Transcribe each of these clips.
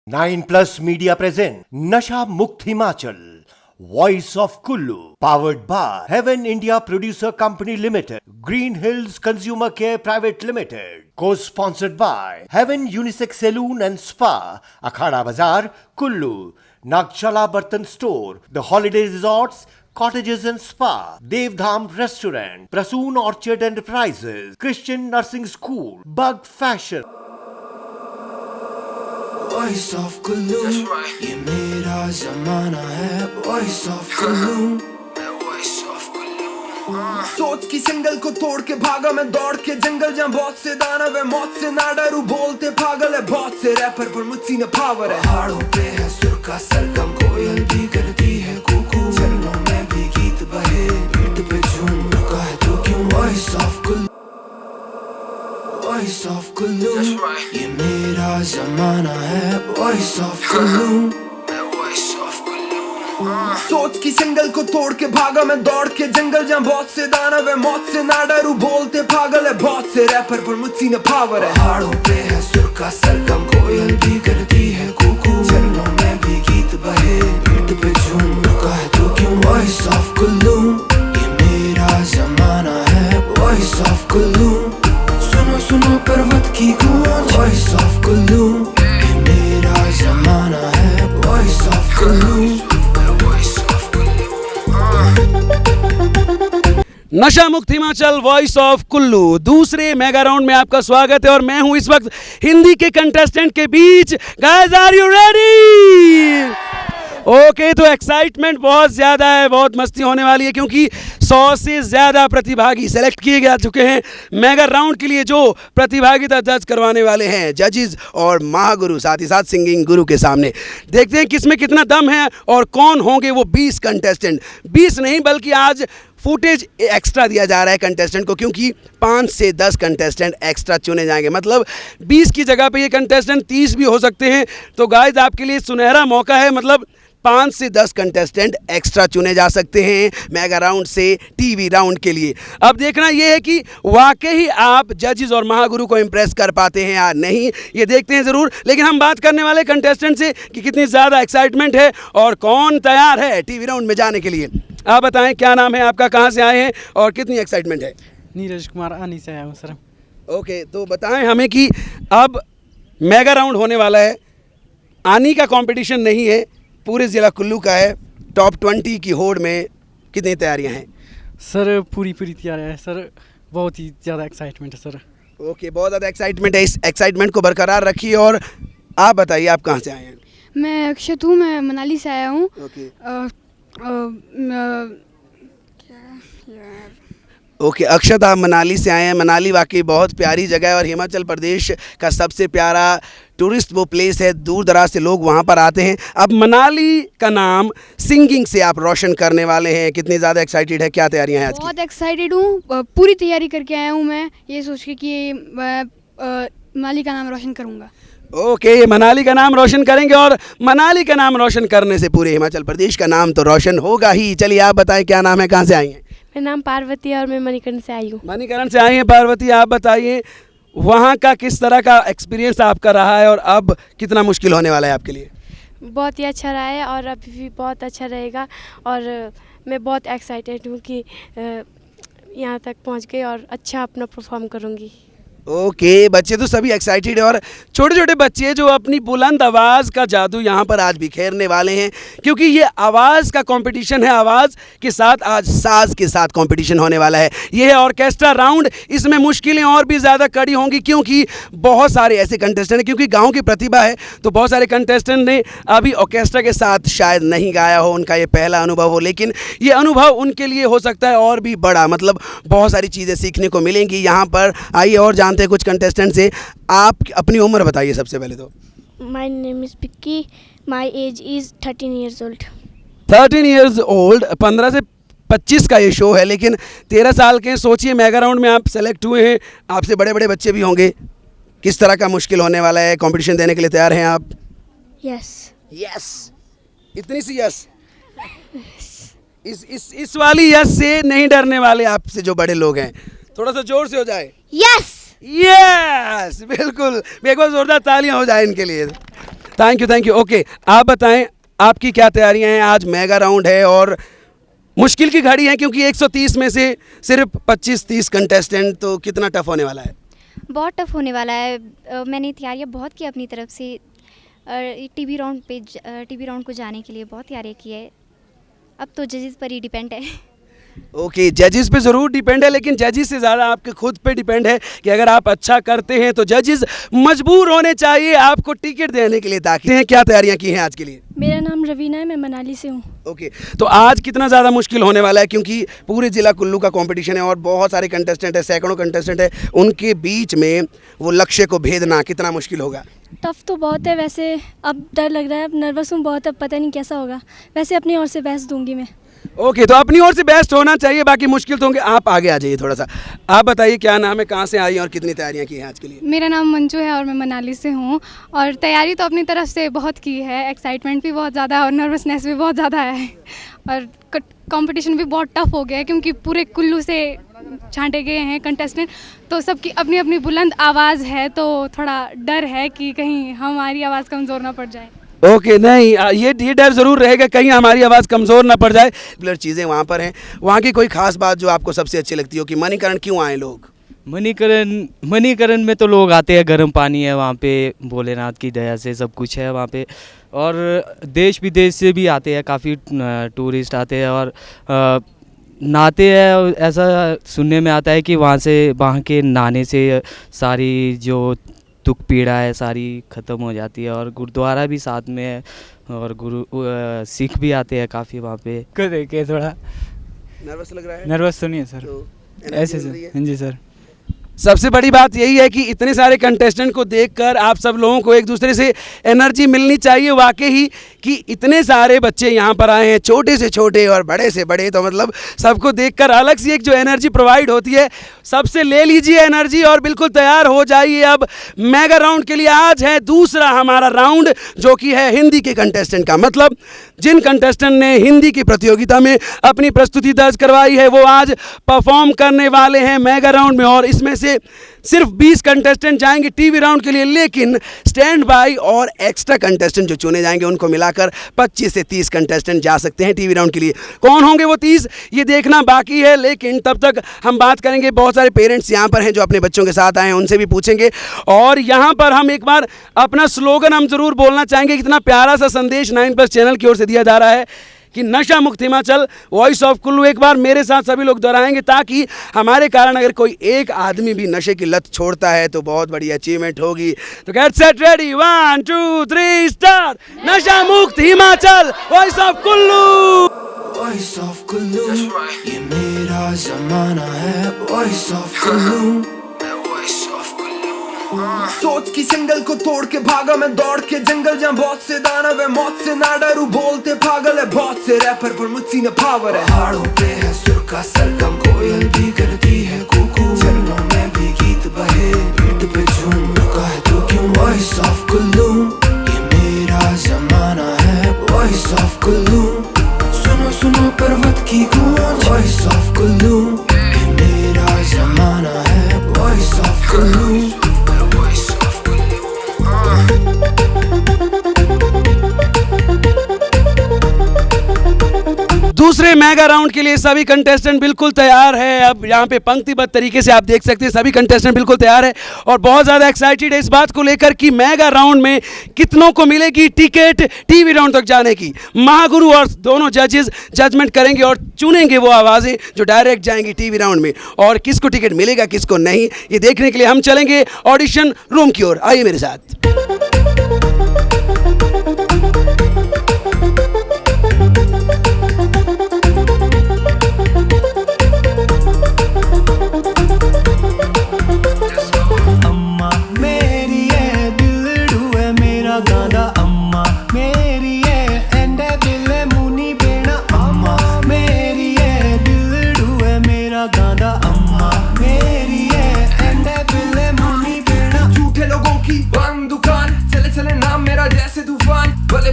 9+ Media present Nasha Mukt Himachal, Voice of Kullu, powered by Heaven India Producer Company Limited, Green Hills Consumer Care Private Limited, co-sponsored by Heaven Unisex Saloon and Spa, Akhada Bazaar, Kullu, Nagchala Bartan Store, The Holiday Resorts, Cottages and Spa, Devdham Restaurant, Prasoon Orchard Enterprises, Christian Nursing School, Bug Fashion. Voice of Kullu, ये मेरा जमाना है। Voice of Kullu, सोच की single को तोड़ के भागा मैं दौड़ के जंगल, जहाँ बहुत से दानव है, मौत से ना डरू, बोलते पागल है बहुत से रैपर पर मुझसे न पावर है। पहाड़ों पे है सुर का सरगम, कोयल भी करती है कुकू, चरणों में भी गीत बहे, पीठ पे झूम रुका है तो क्यों। Voice of Kullu, voice of Kullu, ये मेरा जमाना है। वॉइस ऑफ कुल्लू, सोच की सिंगल को तोड़ के भागा मैं दौड़ के जंगल, जहाँ बहुत से दानव है, मौत से ना डरू, बोलते पागल है बहुत से रैपर पर मुझसे न पावर है। पहाड़ों पे है सुर का सरगम, कोयल भी करती है कुकू, चरणों में भी गीत बहे, पीठ पे झूम रुका है तो क्यों। वॉइस ऑफ कुल्लू, ये मेरा जमाना है। वॉइस ऑफ कुल्लू, सुनो सुनो पर्वत की गूंज। वॉइस ऑफ कुल्लू, ये मेरा जमाना है। वॉइस ऑफ कुल्लू, नशा मुक्त हिमाचल, वॉइस ऑफ कुल्लू, दूसरे मेगा राउंड में आपका स्वागत है। और मैं हूं इस वक्त हिंदी के कंटेस्टेंट के बीच। Guys, are you ready? Okay, तो एक्साइटमेंट बहुत ज़्यादा है, बहुत मस्ती होने वाली है, क्योंकि 100 से ज़्यादा प्रतिभागी सेलेक्ट किए जा चुके हैं मेगा राउंड के लिए, जो प्रतिभागिता दर्ज करवाने वाले हैं जजेस और महागुरु, साथ ही साथ सिंगिंग गुरु के सामने। देखते हैं किसमें कितना दम है और कौन होंगे वो 20 कंटेस्टेंट। 20 नहीं, बल्कि आज फुटेज एक्स्ट्रा दिया जा रहा है कंटेस्टेंट को, क्योंकि 5 से 10 कंटेस्टेंट एक्स्ट्रा चुने जाएंगे। मतलब 20 की जगह पे ये कंटेस्टेंट 30 भी हो सकते हैं। तो गाइस, आपके लिए सुनहरा मौका है। मतलब 5 से 10 कंटेस्टेंट एक्स्ट्रा चुने जा सकते हैं मेगा राउंड से टीवी राउंड के लिए। अब देखना ये है कि वाकई आप जजेस और महागुरु को इम्प्रेस कर पाते हैं या नहीं, ये देखते हैं ज़रूर। लेकिन हम बात करने वाले कंटेस्टेंट से कि कितनी ज़्यादा एक्साइटमेंट है और कौन तैयार है टीवी राउंड में जाने के लिए। आप बताएं, क्या नाम है आपका, कहाँ से आए हैं और कितनी एक्साइटमेंट है? नीरज कुमार, आनी से आया हूँ सर। ओके, तो बताएं हमें कि अब मेगा राउंड होने वाला है। आनी का कंपटीशन नहीं है, पूरे ज़िला कुल्लू का है। टॉप 20 की होड़ में कितनी तैयारियां हैं? सर पूरी तैयारी है सर, बहुत ही ज़्यादा एक्साइटमेंट है सर। ओके, बहुत ज़्यादा एक्साइटमेंट है। इस एक्साइटमेंट को बरकरार रखिए। और आप बताइए, आप कहाँ से आए हैं? मैं अक्षत हूँ, मैं मनाली से आया हूँ। ओके ओके, अक्षत, आप मनाली से आए हैं। मनाली वाकई बहुत प्यारी जगह है और हिमाचल प्रदेश का सबसे प्यारा टूरिस्ट वो प्लेस है, दूर दराज से लोग वहाँ पर आते हैं। अब मनाली का नाम सिंगिंग से आप रोशन करने वाले हैं, कितनी ज़्यादा एक्साइटेड है, क्या तैयारियाँ हैं आज की? बहुत एक्साइटेड हूँ, पूरी तैयारी करके आया हूँ मैं, ये सोच के कि मनाली का नाम रोशन करूँगा। ओके, मनाली का नाम रोशन करेंगे और मनाली का नाम रोशन करने से पूरे हिमाचल प्रदेश का नाम तो रोशन होगा ही। चलिए, आप बताएं, क्या नाम है, कहाँ से आई हैं? मेरा नाम पार्वती है और मैं मणिकर्ण से आई हूँ। मणिकर्ण से आई हैं पार्वती। आप बताइए, वहाँ का किस तरह का एक्सपीरियंस आपका रहा है और अब कितना मुश्किल होने वाला है आपके लिए? बहुत ही अच्छा रहा है और अभी भी बहुत अच्छा रहेगा। और मैं बहुत एक्साइटेड हूँ कि यहाँ तक पहुँच गई और अच्छा अपना परफॉर्म करूँगी। ओके, बच्चे तो सभी एक्साइटेड है और छोटे छोटे बच्चे जो अपनी बुलंद आवाज़ का जादू यहाँ पर आज बिखेरने वाले हैं, क्योंकि ये आवाज़ का कंपटीशन है। आवाज़ के साथ आज साज के साथ कंपटीशन होने वाला है। ये है ऑर्केस्ट्रा राउंड। इसमें मुश्किलें और भी ज़्यादा कड़ी होंगी, क्योंकि बहुत सारे ऐसे कंटेस्टेंट हैं, क्योंकि गाँव की प्रतिभा है तो बहुत सारे कंटेस्टेंट ने अभी ऑर्केस्ट्रा के साथ शायद नहीं गाया हो, उनका ये पहला अनुभव हो। लेकिन ये अनुभव उनके लिए हो सकता है और भी बड़ा। मतलब बहुत सारी चीज़ें सीखने को मिलेंगी यहाँ पर। आइए और जानते हैं कुछ कंटेस्टेंट से। आप अपनी उम्र बताइए सबसे पहले तो। My name is पिक्की, my age is 13 years old। 13 years old, 15 से 25 का ये शो है, लेकिन 13 साल के। सोचिए, मेगा राउंड में आप सेलेक्ट हुए हैं, आपसे बड़े बड़े बच्चे भी होंगे। किस तरह का मुश्किल होने वाला है? कंपटीशन देने के लिए तैयार हैं आप? यस। यस, इतनी सी यस। इस वाली यस से नहीं डरने वाले आपसे जो बड़े लोग हैं। थोड़ा सा जोर से हो जाए। यस। यस, बिल्कुल। एक बार जोरदार तालियां हो जाए इनके लिए। Thank you. ओके, आप बताएं आपकी क्या तैयारियां हैं? आज मेगा राउंड है और मुश्किल की घड़ी है क्योंकि 130 में से सिर्फ 25-30 कंटेस्टेंट, तो कितना टफ होने वाला है? बहुत टफ होने वाला है। मैंने तैयारियां बहुत की अपनी तरफ से, टीवी राउंड को जाने के लिए बहुत तैयारी की है। अब तो जजेस पर ही डिपेंड है। ओके, जजेस पे ज़रूर डिपेंड है, लेकिन जजेस से ज़्यादा आपके खुद पे डिपेंड है कि अगर आप अच्छा करते हैं तो जजेस मजबूर होने चाहिए आपको टिकट देने के लिए। ताकि क्या तैयारियां की हैं आज के लिए? मेरा नाम रवीना है, मैं मनाली से हूँ। ओके, तो आज कितना ज़्यादा मुश्किल होने वाला है? क्योंकि पूरे ज़िला कुल्लू का कंपटीशन है और बहुत सारे कंटेस्टेंट है, सैकड़ों कंटेस्टेंट है, उनके बीच में वो लक्ष्य को भेदना कितना मुश्किल होगा? टफ तो बहुत है वैसे, अब डर लग रहा है, अब नर्वस हूँ बहुत, अब पता नहीं कैसा होगा। वैसे अपनी ओर से बेस्ट दूंगी मैं। ओके, तो अपनी ओर से बेस्ट होना चाहिए, बाकी मुश्किल तो होंगे। आप आगे आ जाइए थोड़ा सा, आप बताइए क्या नाम है, कहाँ से आई हैं और कितनी तैयारियां की हैं आज के लिए? मेरा नाम मंजू है और मैं मनाली से हूँ और तैयारी तो अपनी तरफ से बहुत की है। एक्साइटमेंट भी बहुत ज़्यादा है और नर्वसनेस भी बहुत ज़्यादा है और कंपटीशन भी बहुत टफ हो गया है क्योंकि पूरे कुल्लू से छांटे गए हैं कंटेस्टेंट, तो सबकी अपनी अपनी बुलंद आवाज़ है, तो थोड़ा डर है कि कहीं हमारी आवाज़ कमज़ोर ना पड़ जाए। ओके, नहीं ये डर ज़रूर रहेगा कहीं हमारी आवाज़ कमज़ोर ना पड़ जाए। रेगुलर चीज़ें वहाँ पर हैं, वहाँ की कोई ख़ास बात जो आपको सबसे अच्छी लगती हो कि मणिकरण क्यों आए लोग? मणिकरण में तो लोग आते हैं, गर्म पानी है वहाँ पे, भोलेनाथ की दया से सब कुछ है वहाँ पे, और देश विदेश से भी आते हैं, काफ़ी टूरिस्ट आते हैं और नहाते हैं। ऐसा सुनने में आता है कि वहाँ के नहाने से सारी जो दुख पीड़ा है सारी ख़त्म हो जाती है, और गुरुद्वारा भी साथ में है और सिख भी आते हैं काफ़ी वहाँ पे। को देखे थोड़ा नर्वस लग रहा है? नर्वस तो नहीं है सर, तो ऐसे एनर्जी मिल रही है? हाँ जी सर। सबसे बड़ी बात यही है कि इतने सारे कंटेस्टेंट को देखकर आप सब लोगों को एक दूसरे से एनर्जी मिलनी चाहिए। वाकई ही कि इतने सारे बच्चे यहाँ पर आए हैं, छोटे से छोटे और बड़े से बड़े, तो मतलब सबको देखकर अलग सी एक जो एनर्जी प्रोवाइड होती है, सबसे ले लीजिए एनर्जी और बिल्कुल तैयार हो जाइए अब मेगा राउंड के लिए। आज है दूसरा हमारा राउंड जो कि है हिंदी के कंटेस्टेंट का, मतलब जिन कंटेस्टेंट ने हिंदी की प्रतियोगिता में अपनी प्रस्तुति दर्ज करवाई है वो आज परफॉर्म करने वाले हैं मेगा राउंड में, और इसमें से सिर्फ 20 कंटेस्टेंट जाएंगे टीवी राउंड के लिए, लेकिन स्टैंड बाय और एक्स्ट्रा कंटेस्टेंट जो चुने जाएंगे उनको मिलाकर 25 से 30 कंटेस्टेंट जा सकते हैं टीवी राउंड के लिए। कौन होंगे वो 30 ये देखना बाकी है, लेकिन तब तक हम बात करेंगे। बहुत सारे पेरेंट्स यहाँ पर हैं जो अपने बच्चों के साथ आए हैं, उनसे भी पूछेंगे, और यहाँ पर हम एक बार अपना स्लोगन हम जरूर बोलना चाहेंगे। कितना प्यारा सा संदेश 9+ चैनल की ओर से दिया जा रहा है कि नशा मुक्त हिमाचल, वॉइस ऑफ कुल्लू। एक बार मेरे साथ सभी लोग दोहराएंगे ताकि हमारे कारण अगर कोई एक आदमी भी नशे की लत छोड़ता है तो बहुत बड़ी अचीवमेंट होगी। तो गेट सेट रेडी, 1 2 3 स्टार्ट। नशा मुक्त Himachal, voice of Kullu. Voice of Kullu, ये मेरा जमाना है। वॉइस ऑफ कुल्लू, सोच की सिंगल को तोड़ के भागा मैं दौड़ के जंगल, जहाँ बहुत से दानव है, मौत से ना डरू, बोलते पागल है बहुत से रैपर पर मुझसे न पावर है। पहाड़ों पे है सुर का सरगम, कोयल भी करती है कुकू, झरनों में भी गीत बहे, पीठ पे झूम रुका है तो क्यों। वॉइस ऑफ कुल्लू, ये मेरा जमाना है। वॉइस ऑफ कुल्लू, सुनो सुनो पर्वत की गूंज। वॉइस ऑफ कुल्लू, ये मेरा जमाना है। वॉइस ऑफ कुल्लू, दूसरे मेगा राउंड के लिए सभी कंटेस्टेंट बिल्कुल तैयार है। अब यहाँ पे पंक्तिबद्ध तरीके से आप देख सकते हैं सभी कंटेस्टेंट बिल्कुल तैयार है और बहुत ज़्यादा एक्साइटेड है इस बात को लेकर कि मेगा राउंड में कितनों को मिलेगी टिकट टीवी राउंड तक जाने की। महागुरु और दोनों जजेस जजमेंट करेंगे और चुनेंगे वो आवाज़ें जो डायरेक्ट जाएंगी टीवी राउंड में, और किसको टिकट मिलेगा किसको नहीं, ये देखने के लिए हम चलेंगे ऑडिशन रूम की ओर। आइए मेरे साथ।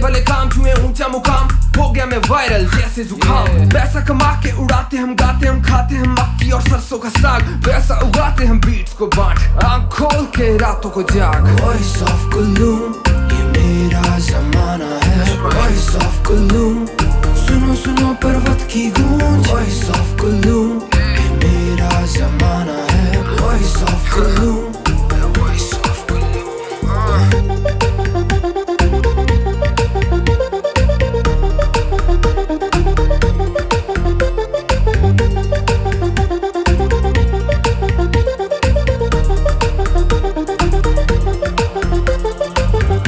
भले काम छुए ऊंचा मुकाम, हो गया मैं वायरल जैसे जुकाम। पैसा कमा के उड़ाते हम, गाते हम, खाते हम मक्की और सरसों का साग, वैसा उगाते हम बीट्स को बांट, आँख खोल के रातों को जाग। वॉइस ऑफ कुल्लू, ये मेरा जमाना है वॉइस ऑफ कुल्लू सुनो सुनो पर्वत की गूंज वॉइस ऑफ कुल्लू मेरा जमाना है voice of Kullu voice of Kullu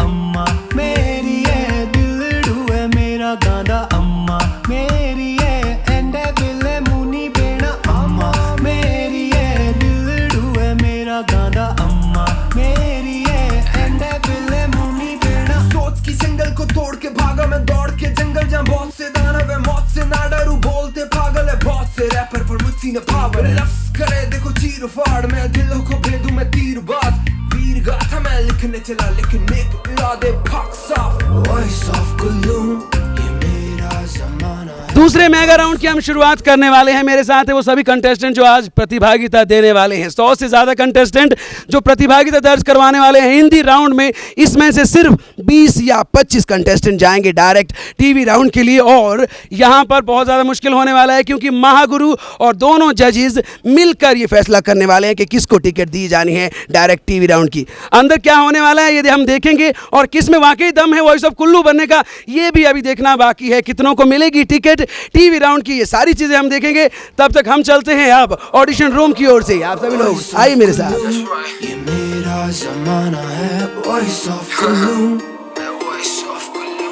अम्मा मेरी है दिलड़ू है मेरा गांदा अम्मा मेरी है एंडे बिले मुनी बेना अम्मा मेरी है दिलड़ू है मेरा गांदा अम्मा मेरी है एंडे बिले मुनी बेना सोच की सिंगल को तोड़ के भागा मैं दौड़ के जंगल जहाँ बहुत से दानव है मौत से ना डरू बोलते पागल है बहुत से रैपर पर मुझसे न पावर है लफ्ज करे देखो चीर फाड़ मैं दिलों को भेदूं मैं तीरबाज वीर गाथा मैं लिखने चला लेकिन नेक इरादे भाग साफ वॉइस ऑफ कुल्लू ये मेरा जमाना है। दूसरे मेगा राउंड की हम शुरुआत करने वाले हैं। मेरे साथ है वो सभी कंटेस्टेंट जो आज प्रतिभागिता देने वाले हैं। 100 से ज़्यादा कंटेस्टेंट जो प्रतिभागिता दर्ज करवाने वाले हैं हिंदी राउंड में। इसमें से सिर्फ 20 या 25 कंटेस्टेंट जाएंगे डायरेक्ट टीवी राउंड के लिए और यहाँ पर बहुत ज़्यादा मुश्किल होने वाला है क्योंकि महागुरु और दोनों जजेस मिलकर ये फैसला करने वाले हैं कि किसको टिकट दी जानी है डायरेक्ट टीवी राउंड की। अंदर क्या होने वाला है ये हम देखेंगे और किस में वाकई दम है वॉइस ऑफ कुल्लू बनने का ये भी अभी देखना बाकी है। कितनों को मिलेगी टिकट टीवी राउंड की ये सारी चीजें हम देखेंगे। तब तक हम चलते हैं अब ऑडिशन रूम की ओर से। आप सभी लोग आइए मेरे साथ। ये मेरा जमाना है voice of Kullu voice of Kullu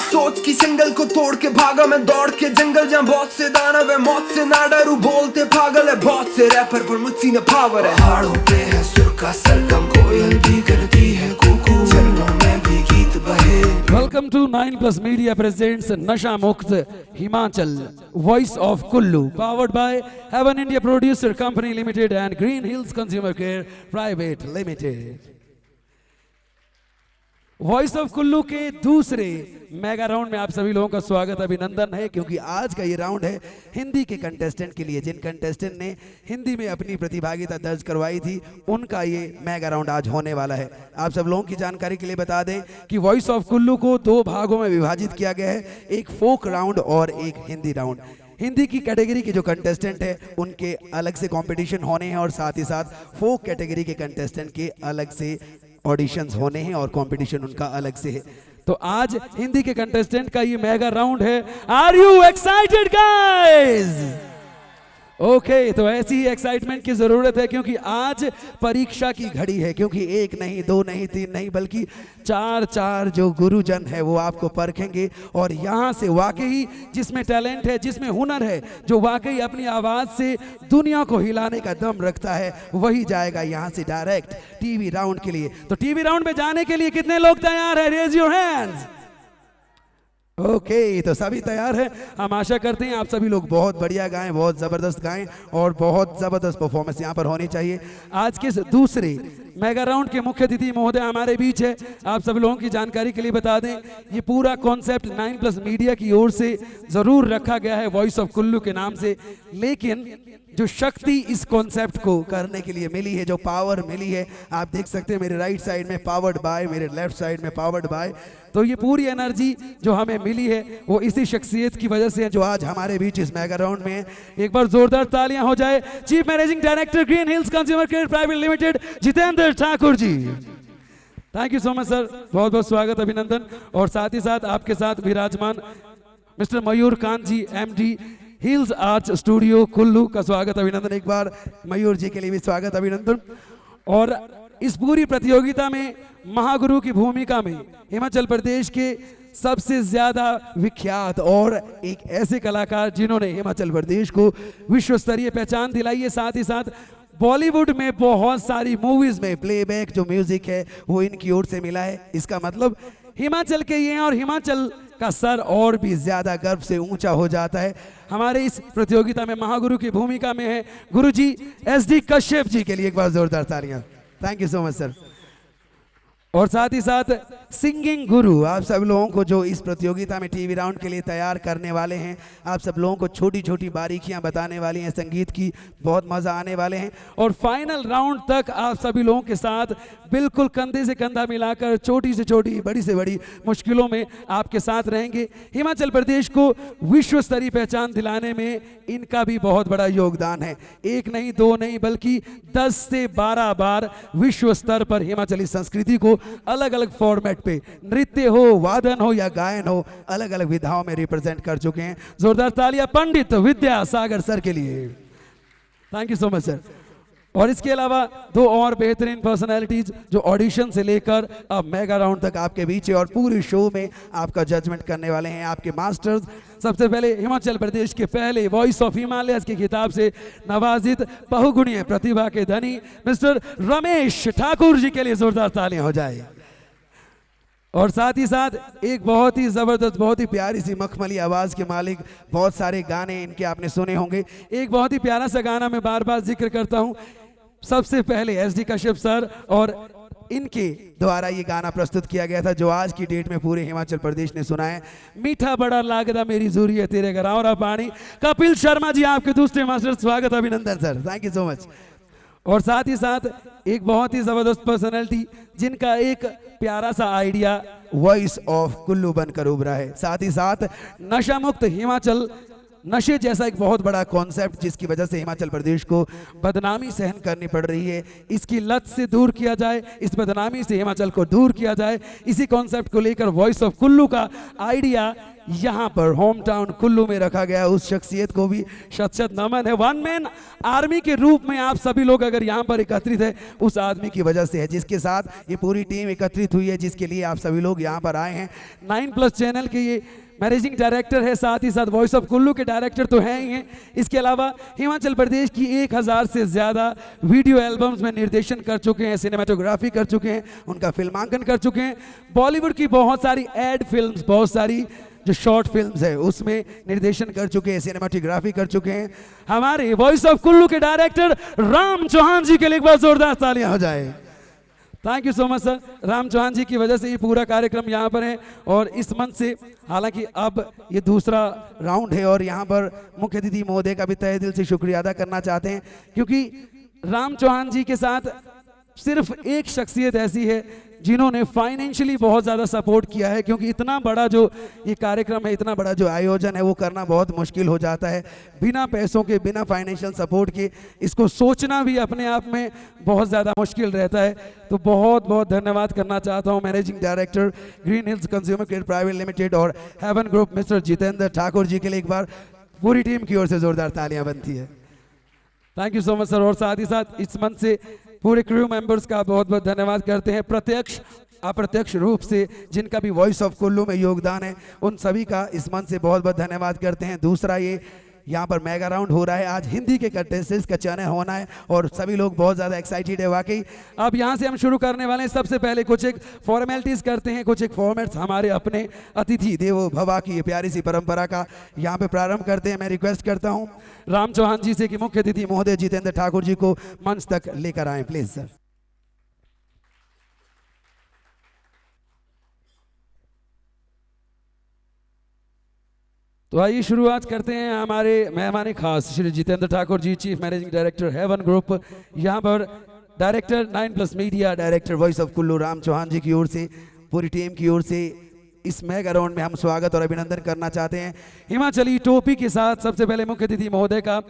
सोच की सिंगल को तोड़ के भागा मैं दौड़ के जंगल जहाँ बहुत से दानव है मौत से ना डरू बोलते पागल है बहुत से रैपर पर मुझसे न पावर है पहाड़ों पे है सुर का सरगम कोयल भी करती है कुकू चरणों में भी गीत बहे। वेलकम टू 9+ मीडिया प्रेजेंट्स नशा मुक्त Himachal voice of Kullu powered by Heaven India producer company limited and Green Hills consumer care private limited. Voice of Kullu के दूसरे मेगा राउंड में आप सभी लोगों का स्वागत अभिनंदन है क्योंकि आज का ये राउंड है हिंदी के कंटेस्टेंट के लिए। जिन कंटेस्टेंट ने हिंदी में अपनी प्रतिभागिता दर्ज करवाई थी उनका ये मेगा राउंड आज होने वाला है। आप सब लोगों की जानकारी के लिए बता दें कि वॉइस ऑफ कुल्लू को 2 भागों में विभाजित किया गया है, एक फोक राउंड और एक हिंदी राउंड। हिंदी की कैटेगरी के जो कंटेस्टेंट है उनके अलग से कंपटीशन होने हैं और साथ ही साथ फोक कैटेगरी के कंटेस्टेंट के अलग से ऑडिशंस होने हैं और कंपटीशन उनका अलग से है। तो आज हिंदी के कंटेस्टेंट का ये मेगा राउंड है। Are you excited guys? Okay तो ऐसी ही एक्साइटमेंट की जरूरत है क्योंकि आज परीक्षा की घड़ी है। क्योंकि 1 नहीं 2 नहीं 3 नहीं बल्कि 4 जो गुरुजन है वो आपको परखेंगे और यहाँ से वाकई जिसमें टैलेंट है जिसमें हुनर है जो वाकई अपनी आवाज से दुनिया को हिलाने का दम रखता है वही जाएगा यहाँ से डायरेक्ट टीवी राउंड के लिए। तो टीवी राउंड में जाने के लिए कितने लोग तैयार है? Raise your hands. ओके तो सभी तैयार हैं। हम आशा करते हैं आप सभी लोग बहुत बढ़िया गाएं, बहुत ज़बरदस्त गाएं और बहुत ज़बरदस्त परफॉर्मेंस यहां पर होनी चाहिए। आज के दूसरे मेगा राउंड के मुख्य अतिथि महोदय हमारे बीच है। आप सभी लोगों की जानकारी के लिए बता दें ये पूरा कॉन्सेप्ट 9+ मीडिया की ओर से ज़रूर रखा गया है वॉइस ऑफ कुल्लू के नाम से, लेकिन जो शक्ति इस कॉन्सेप्ट को करने के लिए मिली है, जो पावर मिली है, आप देख सकते हैं मेरे राइट साइड में पावर्ड बाय, मेरे लेफ्ट साइड में पावर्ड बाय। तो ये पूरी एनर्जी जो हमें मिली है वो इसी शख्सियत की वजह से है जो आज हमारे बीच इस मेगा राउंड में है। एक बार जोरदार तालियां हो जाए chief managing director Green Hills consumer care private limited Jitendra Thakur ji. Thank you so much sir, बहुत बहुत स्वागत अभिनंदन। और साथ ही साथ आपके साथ विराजमान मिस्टर मयूर कांत जी MD hills arts studio Kullu का स्वागत अभिनंदन। एक बार मयूर जी के लिए भी स्वागत अभिनंदन। और इस पूरी प्रतियोगिता में महागुरु की भूमिका में हिमाचल प्रदेश के सबसे ज्यादा विख्यात और एक ऐसे कलाकार जिन्होंने हिमाचल प्रदेश को विश्व स्तरीय पहचान दिलाई है, साथ ही साथ बॉलीवुड में बहुत सारी मूवीज में प्लेबैक जो म्यूजिक है वो इनकी ओर से मिला है। इसका मतलब हिमाचल के ये हैं और हिमाचल का सर और भी ज्यादा गर्व से ऊंचा हो जाता है। हमारे इस प्रतियोगिता में महागुरु की भूमिका में है गुरुजी SD कश्यप जी के लिए एक बार जोरदार तालियां। Thank you so much sir. और साथ ही साथ सिंगिंग गुरु आप सब लोगों को जो इस प्रतियोगिता में टीवी राउंड के लिए तैयार करने वाले हैं, आप सब लोगों को छोटी छोटी बारीकियां बताने वाली हैं संगीत की, बहुत मज़ा आने वाले हैं। और फाइनल राउंड तक आप सभी लोगों के साथ बिल्कुल कंधे से कंधा मिलाकर छोटी से छोटी बड़ी से बड़ी मुश्किलों में आपके साथ रहेंगे। हिमाचल प्रदेश को विश्व स्तरीय पहचान दिलाने में इनका भी बहुत बड़ा योगदान है। एक नहीं दो नहीं बल्कि 10 से 12 बार विश्व स्तर पर हिमाचली संस्कृति को अलग अलग फॉर्मेट पे, नृत्य हो, वादन हो या गायन हो, अलग अलग विधाओं में रिप्रेजेंट कर चुके हैं। जोरदार तालियां पंडित विद्यासागर सर के लिए। Thank you so much sir. और इसके अलावा 2 और बेहतरीन पर्सनालिटीज जो ऑडिशन से लेकर अब मेगा राउंड तक आपके बीच है और पूरे शो में आपका जजमेंट करने वाले हैं आपके मास्टर्स। सबसे पहले हिमाचल प्रदेश के पहले वॉइस ऑफ हिमालयस के खिताब से नवाजित बहुगुणीय प्रतिभा के धनी मिस्टर रमेश ठाकुर जी के लिए जोरदार तालियां हो जाए। और साथ ही साथ एक बहुत ही ज़बरदस्त, बहुत ही प्यारी सी मखमली आवाज़ के मालिक, बहुत सारे गाने इनके आपने सुने होंगे। एक बहुत ही प्यारा सा गाना मैं बार बार जिक्र करता हूँ, सबसे पहले SD कश्यप सर और इनके द्वारा ये गाना प्रस्तुत किया गया था जो आज की डेट में पूरे हिमाचल प्रदेश ने सुना है। मीठा बड़ा लागदा मेरी जोरी है तेरे घर और पानी। कपिल शर्मा जी आपके दूसरे मास्टर, स्वागत अभिनंदन sir, thank you so much. और साथ ही साथ एक बहुत ही ज़बरदस्त पर्सनैलिटी जिनका एक प्यारा सा आइडिया वॉइस ऑफ कुल्लू बनकर उभरा है। साथ ही साथ नशा मुक्त हिमाचल, नशे जैसा एक बहुत बड़ा कॉन्सेप्ट जिसकी वजह से हिमाचल प्रदेश को बदनामी सहन करनी पड़ रही है, इसकी लत से दूर किया जाए, इस बदनामी से हिमाचल को दूर किया जाए, इसी कॉन्सेप्ट को लेकर वॉइस ऑफ कुल्लू का आइडिया यहाँ पर होम टाउन कुल्लू में रखा गया। उस शख्सियत को भी शत शत नमन है। वन मैन आर्मी के रूप में आप सभी लोग अगर यहाँ पर एकत्रित है उस आदमी की वजह से है, जिसके साथ ये पूरी टीम एकत्रित हुई है, जिसके लिए आप सभी लोग यहाँ पर आए हैं। 9+ चैनल के ये मैनेजिंग डायरेक्टर है, साथ ही साथ वॉइस ऑफ कुल्लू के डायरेक्टर तो हैं ही हैं। इसके अलावा हिमाचल प्रदेश की 1000 से ज़्यादा वीडियो एल्बम्स में निर्देशन कर चुके हैं, सिनेमाटोग्राफी कर चुके हैं, उनका फिल्मांकन कर चुके हैं। बॉलीवुड की बहुत सारी एड फिल्म्स, बहुत सारी जो शॉर्ट फिल्म्स है उसमें निर्देशन कर चुके हैं, सिनेमाटोग्राफी कर चुके हैं। हमारे वॉइस ऑफ कुल्लू के डायरेक्टर राम चौहान जी के लिए एक बार जोरदार तालियां हो जाए। Thank you so much sir. Ram Chauhan ji की वजह से ये पूरा कार्यक्रम यहाँ पर है और इस मंच से, हालांकि अब ये दूसरा राउंड है और यहाँ पर मुख्य अतिथि महोदय का भी तहे दिल से शुक्रिया अदा करना चाहते हैं, क्योंकि राम चौहान जी के साथ सिर्फ एक शख्सियत ऐसी है जिन्होंने फाइनेंशियली बहुत ज़्यादा सपोर्ट किया है, क्योंकि इतना बड़ा जो ये कार्यक्रम है, इतना बड़ा जो आयोजन है वो करना बहुत मुश्किल हो जाता है बिना पैसों के, बिना फाइनेंशियल सपोर्ट के। इसको सोचना भी अपने आप में बहुत ज़्यादा मुश्किल रहता है। तो बहुत बहुत धन्यवाद करना चाहता हूँ managing director Green Hills consumer care private Limited और Heaven Group mister Jitendra Thakur ji के लिए एक बार पूरी टीम की ओर से जोरदार तालियां बनती है। Thank you so much sir. और साथ ही साथ इस मंच से पूरे क्रू मेंबर्स का बहुत बहुत धन्यवाद करते हैं, प्रत्यक्ष अप्रत्यक्ष रूप से जिनका भी वॉइस ऑफ कुल्लू में योगदान है, उन सभी का इस मंच से बहुत बहुत धन्यवाद करते हैं। दूसरा, ये यहाँ पर मेगा राउंड हो रहा है, आज हिंदी के कंटेस्टेंट्स का चयन होना है और सभी लोग बहुत ज़्यादा एक्साइटेड है वाकई। अब यहाँ से हम शुरू करने वाले हैं। सबसे पहले कुछ एक फॉर्मेलिटीज़ करते हैं, कुछ एक फॉर्मेट्स हमारे अपने अतिथि देवो भवा की ये प्यारी सी परंपरा का यहाँ पे प्रारंभ करते हैं। मैं रिक्वेस्ट करता हूँ राम चौहान जी से कि मुख्य अतिथि महोदय जितेंद्र ठाकुर जी को मंच तक लेकर आएँ प्लीज़ सर। तो आइए शुरुआत करते हैं। हमारे मेहमान खास Shri Jitendra Thakur ji, chief managing director Heaven Group, यहाँ पर director 9+ media, director Voice of Kullu Ram Chauhan ji की ओर से, पूरी टीम की ओर से इस मेगा राउंड में हम स्वागत और अभिनंदन करना चाहते हैं। हिमाचली टोपी के साथ सबसे पहले मुख्य अतिथि महोदय का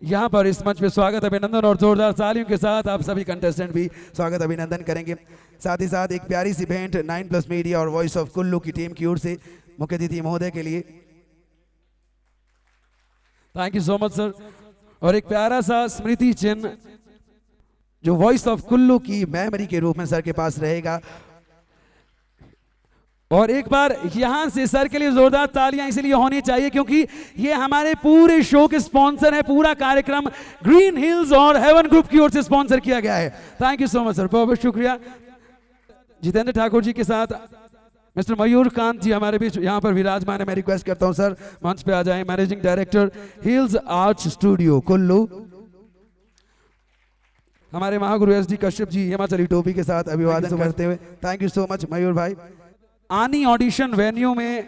यहाँ पर इस मंच पे स्वागत अभिनंदन और जोरदार तालियों के साथ आप सभी कंटेस्टेंट भी स्वागत अभिनंदन करेंगे। साथ ही साथ एक प्यारी सी भेंट 9+ मीडिया और वॉइस ऑफ कुल्लू की टीम की ओर से मुख्य अतिथि महोदय के लिए। Thank you so much sir. और एक प्यारा सा स्मृति चिन्ह जो वॉइस ऑफ कुल्लू की मेमोरी के रूप में सर के पास रहेगा। और एक बार यहां से सर के लिए जोरदार तालियां इसलिए होनी चाहिए क्योंकि ये हमारे पूरे शो के स्पॉन्सर है। पूरा कार्यक्रम ग्रीन हिल्स और हेवन ग्रुप की ओर से स्पॉन्सर किया गया है। Thank you so much sir, बहुत बहुत शुक्रिया। जितेंद्र ठाकुर जी के साथ मिस्टर मयूर कांत जी हमारे बीच यहाँ पर विराजमान है। मैं रिक्वेस्ट करता हूँ सर मंच पे आ जाएं। Managing director hills art studio Kullu. हमारे महागुरु एसडी कश्यप जी हिमाचली टोपी के साथ अभिवादन करते हुए, थैंक यू सो मच मयूर भाई। आनी ऑडिशन वेन्यू में,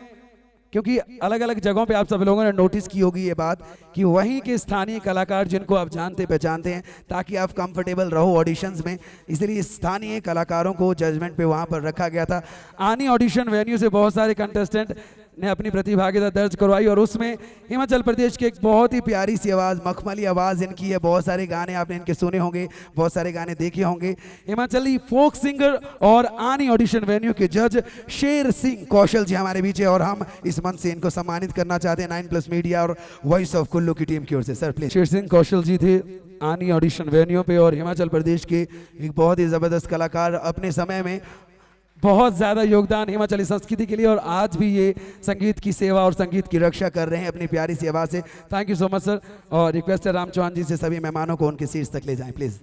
क्योंकि अलग अलग जगहों पे आप सब लोगों ने नोटिस की होगी ये बात कि वहीं के स्थानीय कलाकार जिनको आप जानते पहचानते हैं, ताकि आप कंफर्टेबल रहो ऑडिशंस में, इसलिए स्थानीय कलाकारों को जजमेंट पे वहाँ पर रखा गया था। आनी ऑडिशन वेन्यू से बहुत सारे कंटेस्टेंट ने अपनी प्रतिभागिता दर्ज करवाई और उसमें हिमाचल प्रदेश की एक बहुत ही प्यारी सी आवाज़, मखमली आवाज़ इनकी है। बहुत सारे गाने आपने इनके सुने होंगे, बहुत सारे गाने देखे होंगे। हिमाचली फोक सिंगर और आनी ऑडिशन वेन्यू के जज शेर सिंह कौशल जी हमारे बीच है और हम इस मंच से इनको सम्मानित करना चाहते हैं 9+ मीडिया और वॉइस ऑफ कुल्लू की टीम की ओर से। Sir please. शेर सिंह कौशल जी थे आनी ऑडिशन वेन्यू पे और हिमाचल प्रदेश के एक बहुत ही ज़बरदस्त कलाकार, अपने समय में बहुत ज़्यादा योगदान हिमाचली संस्कृति के लिए और आज भी ये संगीत की सेवा और संगीत की रक्षा कर रहे हैं अपनी प्यारी सी आवाज़ से। Thank you so much sir. और रिक्वेस्ट है राम चौहान जी से सभी मेहमानों को उनके सीट्स तक ले जाएं प्लीज़।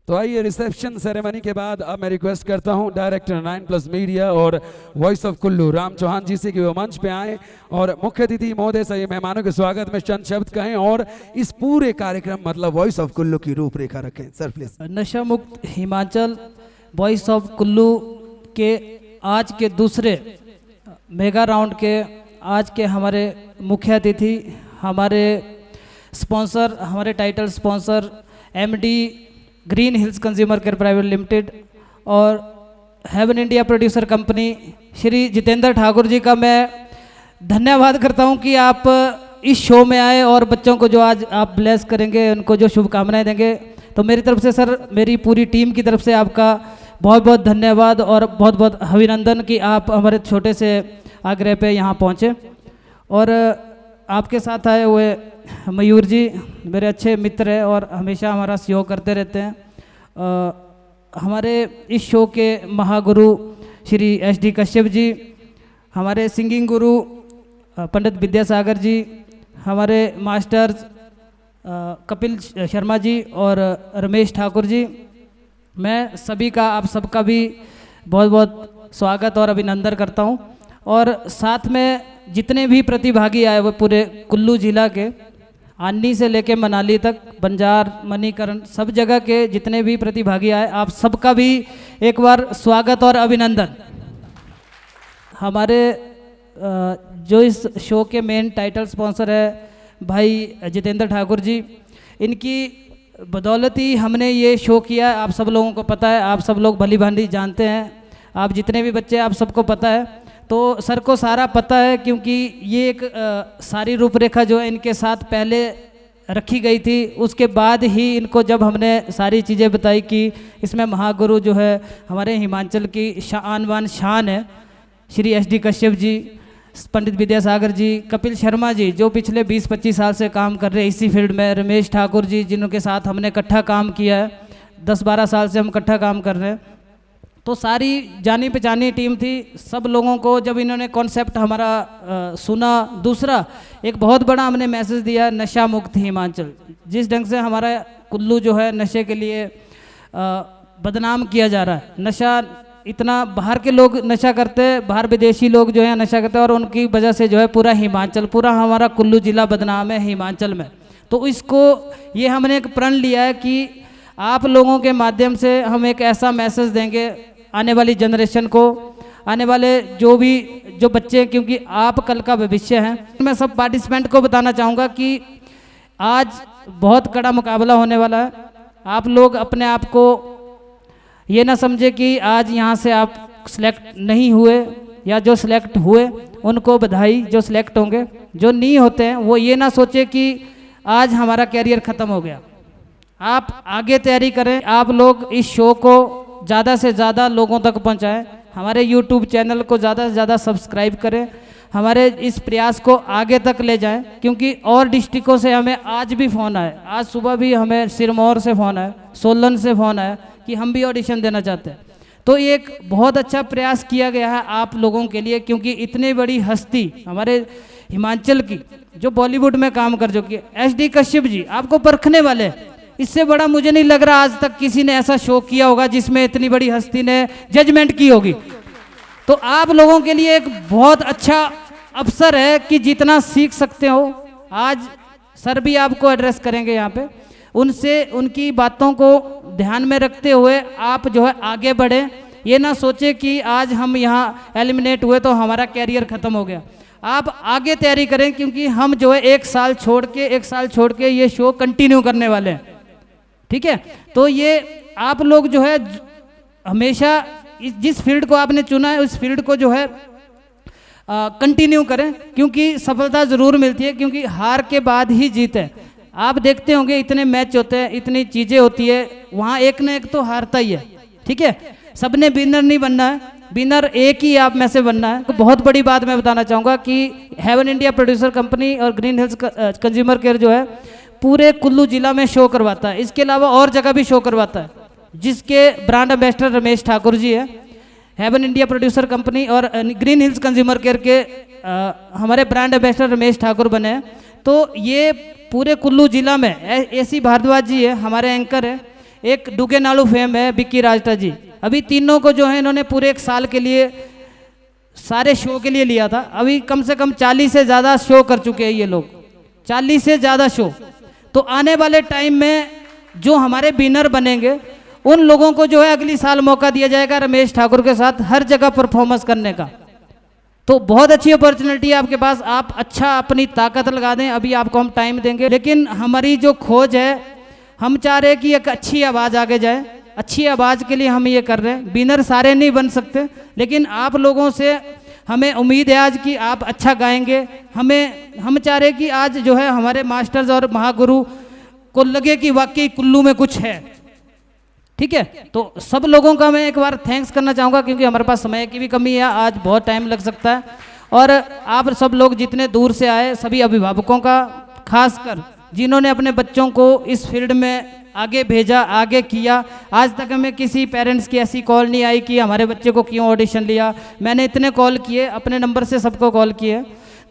तो आइए, रिसेप्शन सेरेमनी के बाद अब मैं रिक्वेस्ट करता हूं डायरेक्टर 9+ मीडिया और वॉइस ऑफ कुल्लू राम चौहान जी से कि वो मंच पे आएँ और मुख्य अतिथि महोदय से मेहमानों के स्वागत में चंद शब्द कहें और इस पूरे कार्यक्रम मतलब वॉइस ऑफ कुल्लू की रूपरेखा रखें। Sir please. नशा मुक्त हिमाचल वॉइस ऑफ कुल्लू के आज के दूसरे मेगा राउंड के आज के हमारे मुख्य अतिथि, हमारे स्पॉन्सर, हमारे title sponsor MD Green Hills consumer care private Limited और Heaven India producer company Shri Jitendra Thakur ji का मैं धन्यवाद करता हूं कि आप इस शो में आए और बच्चों को जो आज आप ब्लेस करेंगे, उनको जो शुभकामनाएं देंगे। तो मेरी तरफ से सर, मेरी पूरी टीम की तरफ से आपका बहुत बहुत धन्यवाद और बहुत बहुत अभिनंदन कि आप हमारे छोटे से आग्रह पे यहाँ पहुँचे। और आपके साथ आए हुए मयूर जी मेरे अच्छे मित्र हैं और हमेशा हमारा सहयोग करते रहते हैं। हमारे इस शो के महागुरु श्री SD कश्यप जी, हमारे सिंगिंग गुरु पंडित विद्यासागर जी, हमारे मास्टर्स कपिल शर्मा जी और रमेश ठाकुर जी, मैं सभी का, आप सबका भी बहुत बहुत स्वागत और अभिनंदन करता हूं। और साथ में जितने भी प्रतिभागी आए वो पूरे कुल्लू जिला के, आनी से लेके मनाली तक, बंजार, मणिकरण, सब जगह के जितने भी प्रतिभागी आए, आप सबका भी एक बार स्वागत और अभिनंदन। हमारे जो इस शो के मेन टाइटल स्पॉन्सर है भाई जितेंद्र ठाकुर जी, इनकी बदौलत ही हमने ये शो किया। आप सब लोगों को पता है, आप सब लोग भली भांति जानते हैं, आप जितने भी बच्चे आप सबको पता है। तो सर को सारा पता है क्योंकि ये एक सारी रूपरेखा जो है इनके साथ पहले रखी गई थी, उसके बाद ही इनको जब हमने सारी चीज़ें बताई कि इसमें महागुरु जो है हमारे हिमाचल की शान शान है, श्री SD कश्यप जी, पंडित विद्यासागर जी, कपिल शर्मा जी जो पिछले 20-25 साल से काम कर रहे हैं इसी फील्ड में, रमेश ठाकुर जी जिनके साथ हमने इकट्ठा काम किया है, 10-12 साल से हम इकट्ठा काम कर रहे हैं। तो सारी जानी पहचानी टीम थी। सब लोगों को जब इन्होंने कॉन्सेप्ट हमारा सुना, दूसरा एक बहुत बड़ा हमने मैसेज दिया, नशा मुक्त हिमाचल। जिस ढंग से हमारा कुल्लू जो है नशे के लिए बदनाम किया जा रहा है, नशा इतना बाहर के लोग नशा करते हैं, बाहर विदेशी लोग जो है नशा करते हैं और उनकी वजह से जो है पूरा हिमाचल, पूरा हमारा कुल्लू जिला बदनाम है हिमाचल में। तो इसको ये हमने एक प्रण लिया है कि आप लोगों के माध्यम से हम एक ऐसा मैसेज देंगे आने वाली जनरेशन को, आने वाले जो बच्चे, क्योंकि आप कल का भविष्य हैं। मैं सब पार्टिसिपेंट को बताना चाहूँगा कि आज बहुत कड़ा मुकाबला होने वाला है। आप लोग अपने आप को ये ना समझे कि आज यहाँ से आप सिलेक्ट नहीं हुए, या जो सिलेक्ट हुए उनको बधाई, जो सिलेक्ट होंगे, जो नहीं होते हैं वो ये ना सोचे कि आज हमारा कैरियर ख़त्म हो गया। आप आगे तैयारी करें, आप लोग इस शो को ज़्यादा से ज़्यादा लोगों तक पहुँचाएं, हमारे YouTube चैनल को ज़्यादा से ज़्यादा सब्सक्राइब करें, हमारे इस प्रयास को आगे तक ले जाएं, क्योंकि और डिस्ट्रिक्टों से हमें आज भी फ़ोन आए, आज सुबह भी हमें सिरमौर से फ़ोन आया, सोलन से फ़ोन आया कि हम भी ऑडिशन देना चाहते हैं। तो एक बहुत अच्छा प्रयास किया गया है आप लोगों के लिए, क्योंकि इतनी बड़ी हस्ती हमारे हिमाचल की जो बॉलीवुड में काम कर चुकी है, SD कश्यप जी आपको परखने वाले हैं। इससे बड़ा मुझे नहीं लग रहा आज तक किसी ने ऐसा शो किया होगा जिसमें इतनी बड़ी हस्ती ने जजमेंट की होगी। तो आप लोगों के लिए एक बहुत अच्छा अवसर है कि जितना सीख सकते हो। आज सर भी आपको एड्रेस करेंगे यहाँ पे, उनसे उनकी बातों को ध्यान में रखते हुए आप जो है आगे बढ़ें। ये ना सोचे कि आज हम यहाँ एलिमिनेट हुए तो हमारा कैरियर ख़त्म हो गया। आप आगे तैयारी करें, क्योंकि हम जो है एक साल छोड़ के ये शो कंटिन्यू करने वाले हैं, ठीक है। तो ये आप लोग जो है हमेशा जिस फील्ड को आपने चुना है उस फील्ड को जो है कंटिन्यू करें, क्योंकि सफलता ज़रूर मिलती है, क्योंकि हार के बाद ही जीत है। आप देखते होंगे इतने मैच होते हैं, इतनी चीज़ें होती है, वहाँ एक ना एक तो हारता ही है, ठीक है। सबने विनर नहीं बनना है, विनर एक ही आप में से बनना है। तो बहुत बड़ी बात मैं बताना चाहूँगा कि हेवन इंडिया प्रोड्यूसर कंपनी और ग्रीन हिल्स कंज्यूमर केयर जो है पूरे कुल्लू जिला में शो करवाता है। इसके अलावा और जगह भी शो करवाता है, जिसके ब्रांड एम्बेसडर रमेश ठाकुर जी है। हेवन इंडिया प्रोड्यूसर कंपनी और ग्रीन हिल्स कंज्यूमर केयर के हमारे ब्रांड एम्बेसडर रमेश ठाकुर बने हैं। तो ये पूरे कुल्लू जिला में एसी भारद्वाज जी है, हमारे एंकर है, एक डुगे नालू फेम है विक्की राजटा जी। अभी तीनों को जो है इन्होंने पूरे एक साल के लिए सारे शो के लिए लिया था। अभी कम से कम 40 से ज़्यादा शो कर चुके हैं ये लोग, 40 से ज़्यादा शो। तो आने वाले टाइम में जो हमारे विनर बनेंगे उन लोगों को जो है अगली साल मौका दिया जाएगा रमेश ठाकुर के साथ हर जगह परफॉर्मेंस करने का। तो बहुत अच्छी अपॉर्चुनिटी है आपके पास, आप अच्छा अपनी ताकत लगा दें। अभी आपको हम टाइम देंगे, लेकिन हमारी जो खोज है, हम चाह रहे हैं कि एक अच्छी आवाज़ आगे जाए। अच्छी आवाज़ के लिए हम ये कर रहे हैं। विनर सारे नहीं बन सकते, लेकिन आप लोगों से हमें उम्मीद है आज कि आप अच्छा गाएंगे। हम चाह रहे हैं कि आज जो है हमारे मास्टर्स और महागुरु को लगे कि वाकई कुल्लू में कुछ है, ठीक है। तो सब लोगों का मैं एक बार थैंक्स करना चाहूँगा, क्योंकि हमारे पास समय की भी कमी है, आज बहुत टाइम लग सकता है। और आप सब लोग जितने दूर से आए, सभी अभिभावकों का, खासकर जिन्होंने अपने बच्चों को इस फील्ड में आगे भेजा, आगे किया। आज तक हमें किसी पेरेंट्स की ऐसी कॉल नहीं आई कि हमारे बच्चे को क्यों ऑडिशन लिया। मैंने इतने कॉल किए, अपने नंबर से सबको कॉल किए,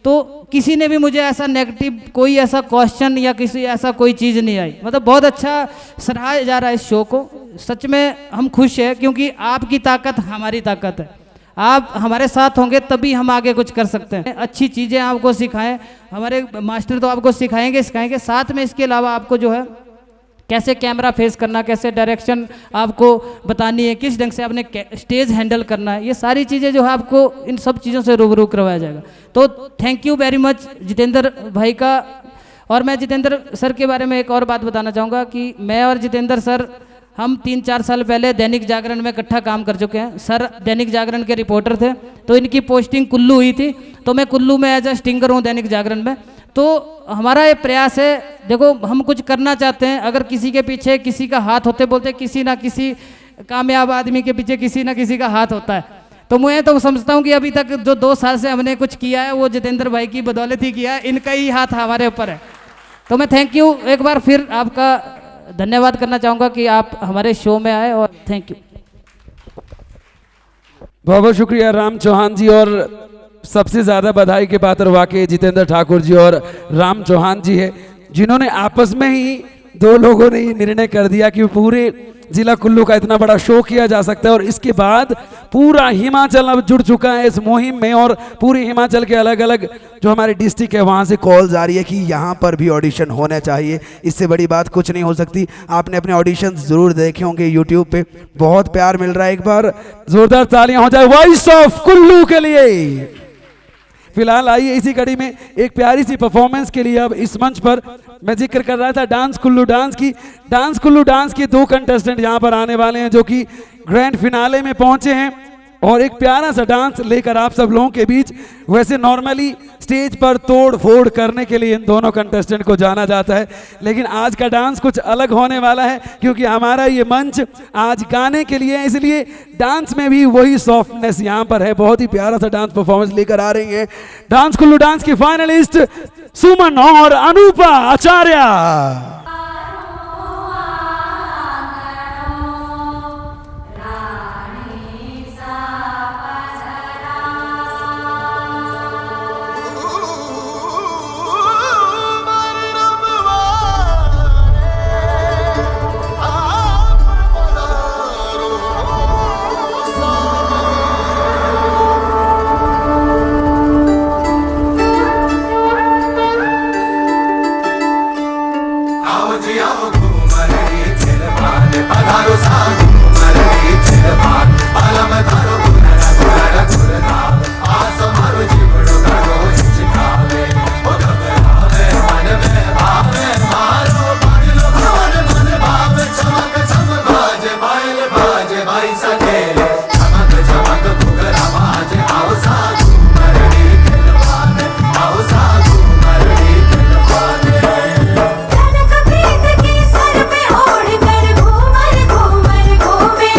तो किसी ने भी मुझे ऐसा नेगेटिव कोई ऐसा क्वेश्चन या किसी ऐसा कोई चीज़ नहीं आई। मतलब बहुत अच्छा सराहा जा रहा है इस शो को। सच में हम खुश हैं, क्योंकि आपकी ताकत हमारी ताकत है। आप हमारे साथ होंगे तभी हम आगे कुछ कर सकते हैं। अच्छी चीज़ें आपको सिखाएं, हमारे मास्टर तो आपको सिखाएंगे, साथ में इसके अलावा आपको जो है कैसे कैमरा फेस करना, कैसे डायरेक्शन आपको बतानी है, किस ढंग से आपने स्टेज हैंडल करना है, ये सारी चीज़ें जो है आपको इन सब चीज़ों से रूबरू करवाया जाएगा। तो thank you very much Jitendra भाई का। और मैं जितेंद्र सर के बारे में एक और बात बताना चाहूँगा कि मैं और जितेंद्र सर हम 3-4 साल पहले दैनिक जागरण में इकट्ठा काम कर चुके हैं। सर दैनिक जागरण के रिपोर्टर थे, तो इनकी पोस्टिंग कुल्लू हुई थी, तो मैं कुल्लू में एज अ स्टिंगर हूँ दैनिक जागरण में। तो हमारा ये प्रयास है, देखो हम कुछ करना चाहते हैं, अगर किसी के पीछे किसी का हाथ होते, बोलते किसी ना किसी कामयाब आदमी के पीछे किसी ना किसी का हाथ होता है। तो मैं तो समझता हूँ कि अभी तक जो 2 साल से हमने कुछ किया है वो जितेंद्र भाई की बदौलत ही किया है, इनका ही हाथ हमारे ऊपर है। तो मैं थैंक यू एक बार फिर आपका धन्यवाद करना चाहूँगा कि आप हमारे शो में आए, और थैंक यू। बहुत बहुत शुक्रिया राम चौहान जी। और सबसे ज़्यादा बधाई के पात्र वाकई जितेंद्र ठाकुर जी और राम चौहान जी है, जिन्होंने आपस में ही 2 लोगों ने ये निर्णय कर दिया कि पूरे जिला कुल्लू का इतना बड़ा शो किया जा सकता है। और इसके बाद पूरा हिमाचल अब जुड़ चुका है इस मुहिम में, और पूरे हिमाचल के अलग अलग जो हमारे डिस्ट्रिक्ट है वहाँ से कॉल आ रही है कि यहाँ पर भी ऑडिशन होने चाहिए। इससे बड़ी बात कुछ नहीं हो सकती। आपने अपने ऑडिशन जरूर देखे होंगे यूट्यूब पे, बहुत प्यार मिल रहा है। एक बार जोरदार तालियां हो जाए वॉइस ऑफ कुल्लू के लिए। फिलहाल आइए इसी कड़ी में एक प्यारी सी परफॉर्मेंस के लिए अब इस मंच पर मैं जिक्र कर रहा था डांस कुल्लू डांस की। डांस कुल्लू डांस के 2 कंटेस्टेंट यहाँ पर आने वाले हैं, जो कि ग्रैंड फिनाले में पहुंचे हैं, और एक प्यारा सा डांस लेकर आप सब लोगों के बीच। वैसे नॉर्मली स्टेज पर तोड़ फोड़ करने के लिए इन दोनों कंटेस्टेंट को जाना जाता है, लेकिन आज का डांस कुछ अलग होने वाला है, क्योंकि हमारा ये मंच आज गाने के लिए है, इसलिए डांस में भी वही सॉफ्टनेस यहाँ पर है। बहुत ही प्यारा सा डांस परफॉर्मेंस लेकर आ रही हैं डांस कुल्लू डांस की फाइनलिस्ट सुमन और अनूपा आचार्य। आओ जी आओ पधारो साधु मरणी चिरभाग अलम धारो गुणर गुणर गुणनाम आस मारो जीवड़ो घड़ो हिचकावे ओ घबरावे मन में भावे मारो पगलो भवन मन भावे चमक चम बाजे भाई सकेले चमक चमक घुघरा बाजे आओ साधु मरणी खिलवाने आओ साधु मरणी खिलवाने जनक प्रीत के सर पे ओढ़ कर घूमर घूमर घूमे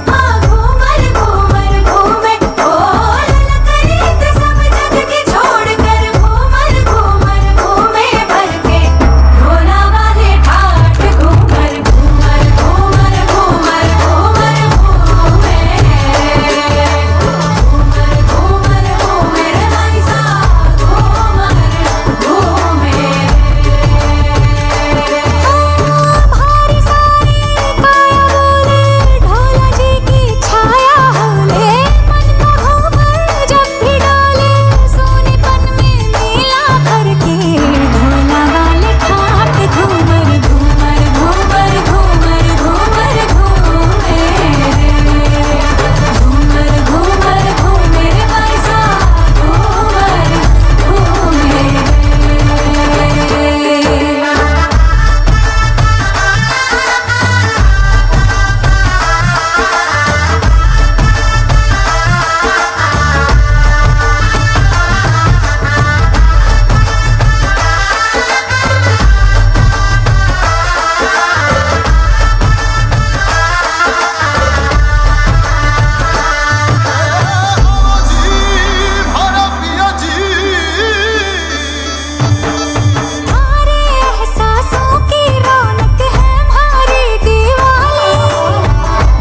हाँ घूमर घूमर घूमे ओ ललक रीत सब जग की छोड़ कर घूमर घूमर घूमे भर के ढोला वाले ठाठ घूमर घूमर घूमर घूमर घूमर घूमे घूमर घूमर घूमे रे भाई साहब घूमर घूमे भारी सारी काया बोले ढोला जी की छाया होले मन का घूमर जब भी डाले सोनेपन में मेला भर के ढोला वाले ठाट घूमर घूमर घूमर घूमर घूमर घूमे घूमर घूमर घूमे रे भाई साहब घूमर घूमे थारे एहसासों की रौनक है भारी दीवाली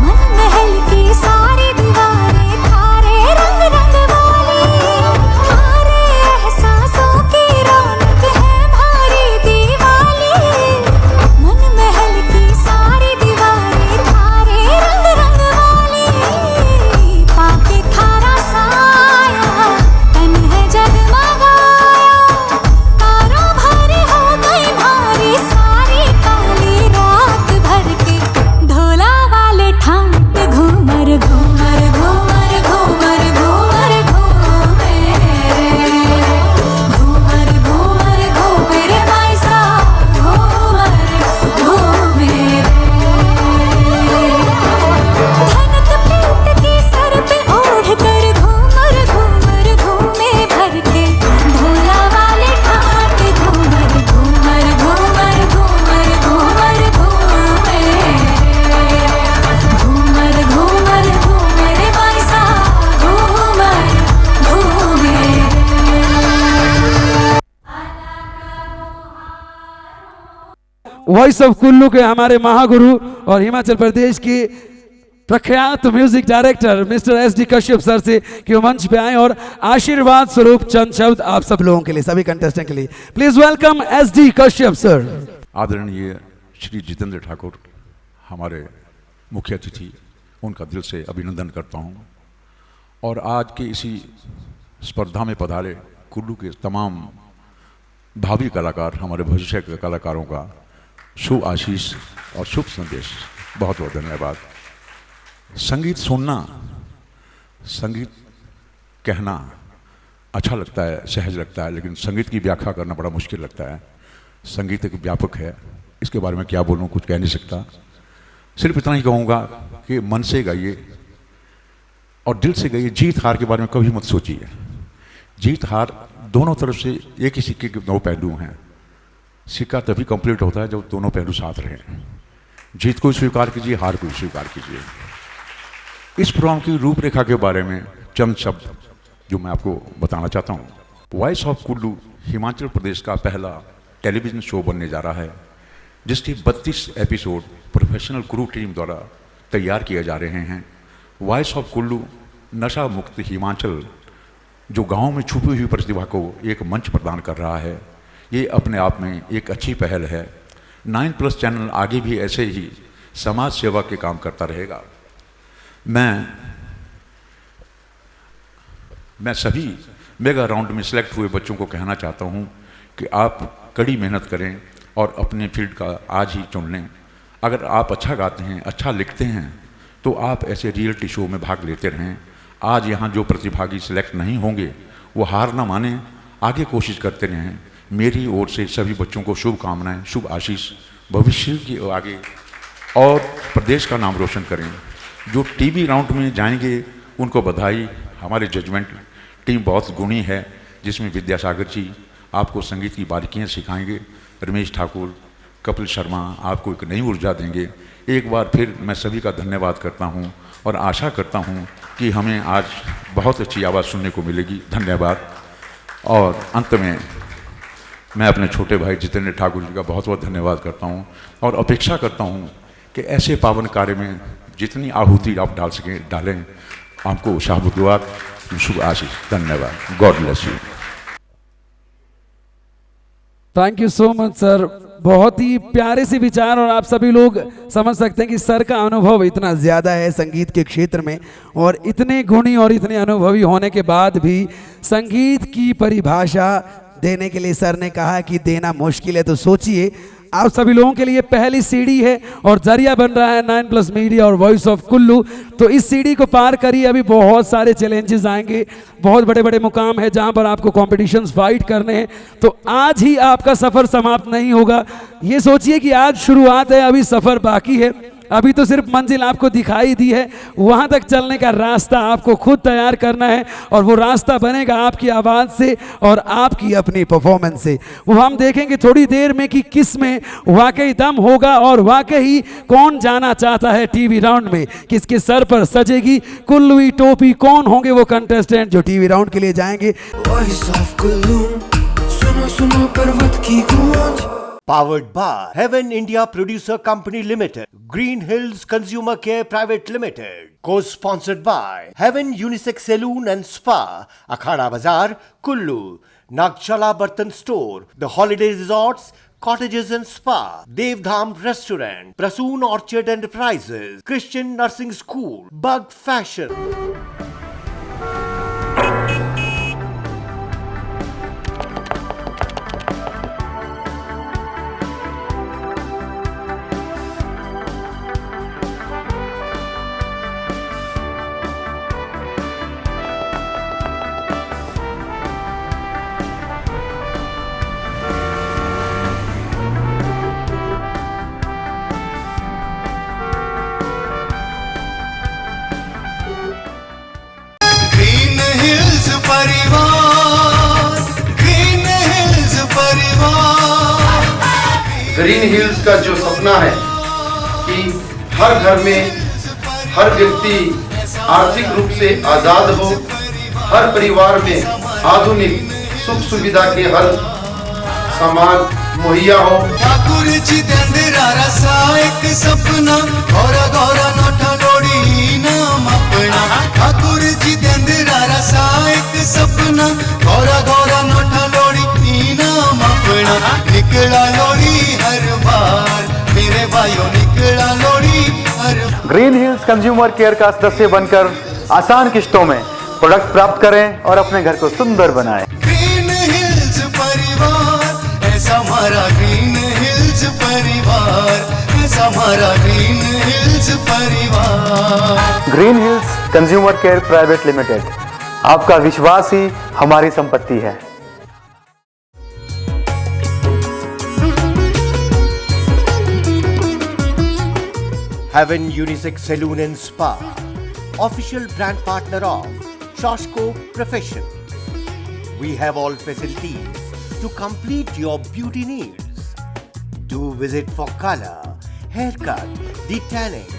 मन महल की सारी दीवारें थारे रंग रंग वाली थारे एहसासों की रौनक है भारी दीवाली मन महल की सारी दीवारें थारे रंग रंग वाली पाके थारा साया तन है जगमगाया तारों भरी हो गई भारी सारी काली रात भर के ढोला वाले ठाट घूमर घूमर घूमर घूमर घूमर घूमे घूमर घूमर घूमे रे भाई साहब घूमर घूमे धनक प्रीत के सर पे ओढ़ कर घूमर घूमर घूमे भर के ढोला वाले ठाट घूमर घूमर घूमर घूमर घूमर घूमे घूमर घूमर घूमे रे भाई साहब घूमर घूमे वॉइस ऑफ कुल्लू के हमारे महागुरु और हिमाचल प्रदेश के प्रख्यात music director mister S D Kashyap sir से कि वो मंच पे आए और आशीर्वाद स्वरूप चंद शब्द आप सब लोगों के लिए, सभी कंटेस्टेंट के लिए please welcome S D Kashyap sir. आदरणीय श्री जितेंद्र ठाकुर हमारे मुख्य अतिथि, उनका दिल से अभिनंदन करता हूं और आज के इसी स्पर्धा में पधारे कुल्लू के तमाम भावी कलाकार, हमारे भविष्य के कलाकारों का शुभ आशीष और शुभ संदेश। बहुत बहुत धन्यवाद। संगीत सुनना, संगीत कहना अच्छा लगता है, सहज लगता है, लेकिन संगीत की व्याख्या करना बड़ा मुश्किल लगता है। संगीत एक व्यापक है, इसके बारे में क्या बोलूं, कुछ कह नहीं सकता। सिर्फ इतना ही कहूँगा कि मन से गाइए और दिल से गाइए। जीत हार के बारे में कभी मत सोचिए। जीत हार दोनों तरफ से एक ही सिक्के के दो पहलू हैं। सिक्का तभी कंप्लीट होता है जब दोनों पहलू साथ रहें। जीत को स्वीकार कीजिए, हार को स्वीकार कीजिए। इस प्रोग्राम की रूपरेखा के बारे में चंद शब्द जो मैं आपको बताना चाहता हूँ। वॉइस ऑफ कुल्लू हिमाचल प्रदेश का पहला टेलीविज़न शो बनने जा रहा है, जिसके 32 एपिसोड प्रोफेशनल क्रू टीम द्वारा तैयार किए जा रहे हैं। वॉइस ऑफ कुल्लू नशा मुक्त हिमाचल जो गांव में छुपी हुई प्रतिभा को एक मंच प्रदान कर रहा है, ये अपने आप में एक अच्छी पहल है। 9+ चैनल आगे भी ऐसे ही समाज सेवा के काम करता रहेगा। मैं सभी मेगा राउंड में सिलेक्ट हुए बच्चों को कहना चाहता हूँ कि आप कड़ी मेहनत करें और अपने फील्ड का आज ही चुन लें। अगर आप अच्छा गाते हैं, अच्छा लिखते हैं, तो आप ऐसे रियलिटी शो में भाग लेते रहें। आज यहाँ जो प्रतिभागी सिलेक्ट नहीं होंगे वो हार ना माने, आगे कोशिश करते रहें। मेरी ओर से सभी बच्चों को शुभकामनाएं, शुभ आशीष, भविष्य की आगे और प्रदेश का नाम रोशन करें। जो टीवी राउंड में जाएंगे उनको बधाई। हमारे जजमेंट टीम बहुत गुणी है, जिसमें विद्यासागर जी आपको संगीत की बारीकियां सिखाएंगे, रमेश ठाकुर, कपिल शर्मा आपको एक नई ऊर्जा देंगे। एक बार फिर मैं सभी का धन्यवाद करता हूं और आशा करता हूं कि हमें आज बहुत अच्छी आवाज़ सुनने को मिलेगी। धन्यवाद। और अंत में मैं अपने छोटे भाई जितेंद्र ठाकुर जी का बहुत बहुत धन्यवाद करता हूं और अपेक्षा करता हूं कि ऐसे पावन कार्य में जितनी आहुति आप डाल सकें डालें। आपको शाहबुद्दुआत, शुभ आशीष। धन्यवाद। God bless you. Thank you so much sir, बहुत ही प्यारे से विचार और आप सभी लोग समझ सकते हैं कि सर का अनुभव इतना ज़्यादा है संगीत के क्षेत्र में और इतने गुणी और इतने अनुभवी होने के बाद भी संगीत की परिभाषा देने के लिए सर ने कहा कि देना मुश्किल है। तो सोचिए, आप सभी लोगों के लिए पहली सीढ़ी है और जरिया बन रहा है 9+ मीडिया और वॉइस ऑफ कुल्लू। तो इस सीढ़ी को पार करिए, अभी बहुत सारे चैलेंजेस आएंगे, बहुत बड़े बड़े मुकाम है जहां पर आपको कॉम्पिटिशन्स फाइट करने हैं। तो आज ही आपका सफ़र समाप्त नहीं होगा। ये सोचिए कि आज शुरुआत है, अभी सफ़र बाकी है। अभी तो सिर्फ मंजिल आपको दिखाई दी है, वहाँ तक चलने का रास्ता आपको खुद तैयार करना है और वो रास्ता बनेगा आपकी आवाज़ से और आपकी अपनी परफॉर्मेंस से। वो हम देखेंगे थोड़ी देर में कि किस में वाकई दम होगा और वाकई कौन जाना चाहता है टीवी राउंड में, किसके सर पर सजेगी कुल्लुई टोपी, कौन होंगे वो कंटेस्टेंट जो टीवी राउंड के लिए जाएंगे। वॉइस ऑफ कुल्लू, सुनो सुनो पर्वत की गूंज। Powered by Heaven India Producer Company Limited, Green Hills Consumer Care Private Limited, co-sponsored by Heaven Unisex Saloon and Spa, Akhada Bazaar, Kullu, Nagchala Bartan Store, The Holiday Resorts, Cottages and Spa, Devdham Restaurant, Prasoon Orchard Enterprises, Christian Nursing School, Bug Fashion. Green hills का जो सपना है कि हर घर में हर व्यक्ति आर्थिक रूप से आज़ाद हो, हर परिवार में आधुनिक सुख सुविधा के हर सामान मुहैया हो। ठाकुर जी एक सपना गौरा गौरा नोटा लोड़ी नाम अपना। ठाकुर जी एक सपना गौरा गौरा नोटा लोड़ी नाम अपना। निकला लोड़ी हर बार मेरे भाइयों, निकला लोड़ी हर बार। ग्रीन हिल्स कंज्यूमर केयर का सदस्य बनकर आसान किश्तों में प्रोडक्ट प्राप्त करें और अपने घर को सुंदर बनाएं। ग्रीन हिल्स परिवार, ऐसा हमारा ग्रीन हिल्स परिवार, ऐसा हमारा ग्रीन हिल्स परिवार। Green Hills consumer care private limited, आपका विश्वास ही हमारी संपत्ति है। Heaven Unisex Saloon and Spa, official brand partner of Shoshko Profession. We have all facilities to complete your beauty needs. Do visit for color, haircut, detanning,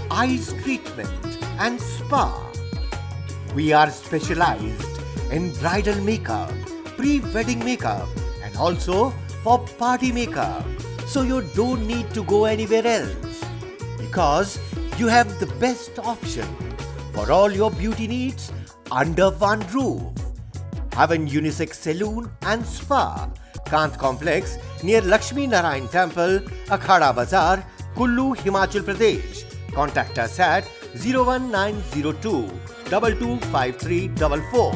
eyes treatment and spa. We are specialized in bridal makeup, pre-wedding makeup and also for party makeup. So you don't need to go anywhere else, because you have the best option for all your beauty needs under one roof. Heaven Unisex Saloon and Spa, Kant Complex near Lakshmi Narayan Temple, Akhada Bazaar, Kullu, Himachal Pradesh. Contact us at 01902 225344.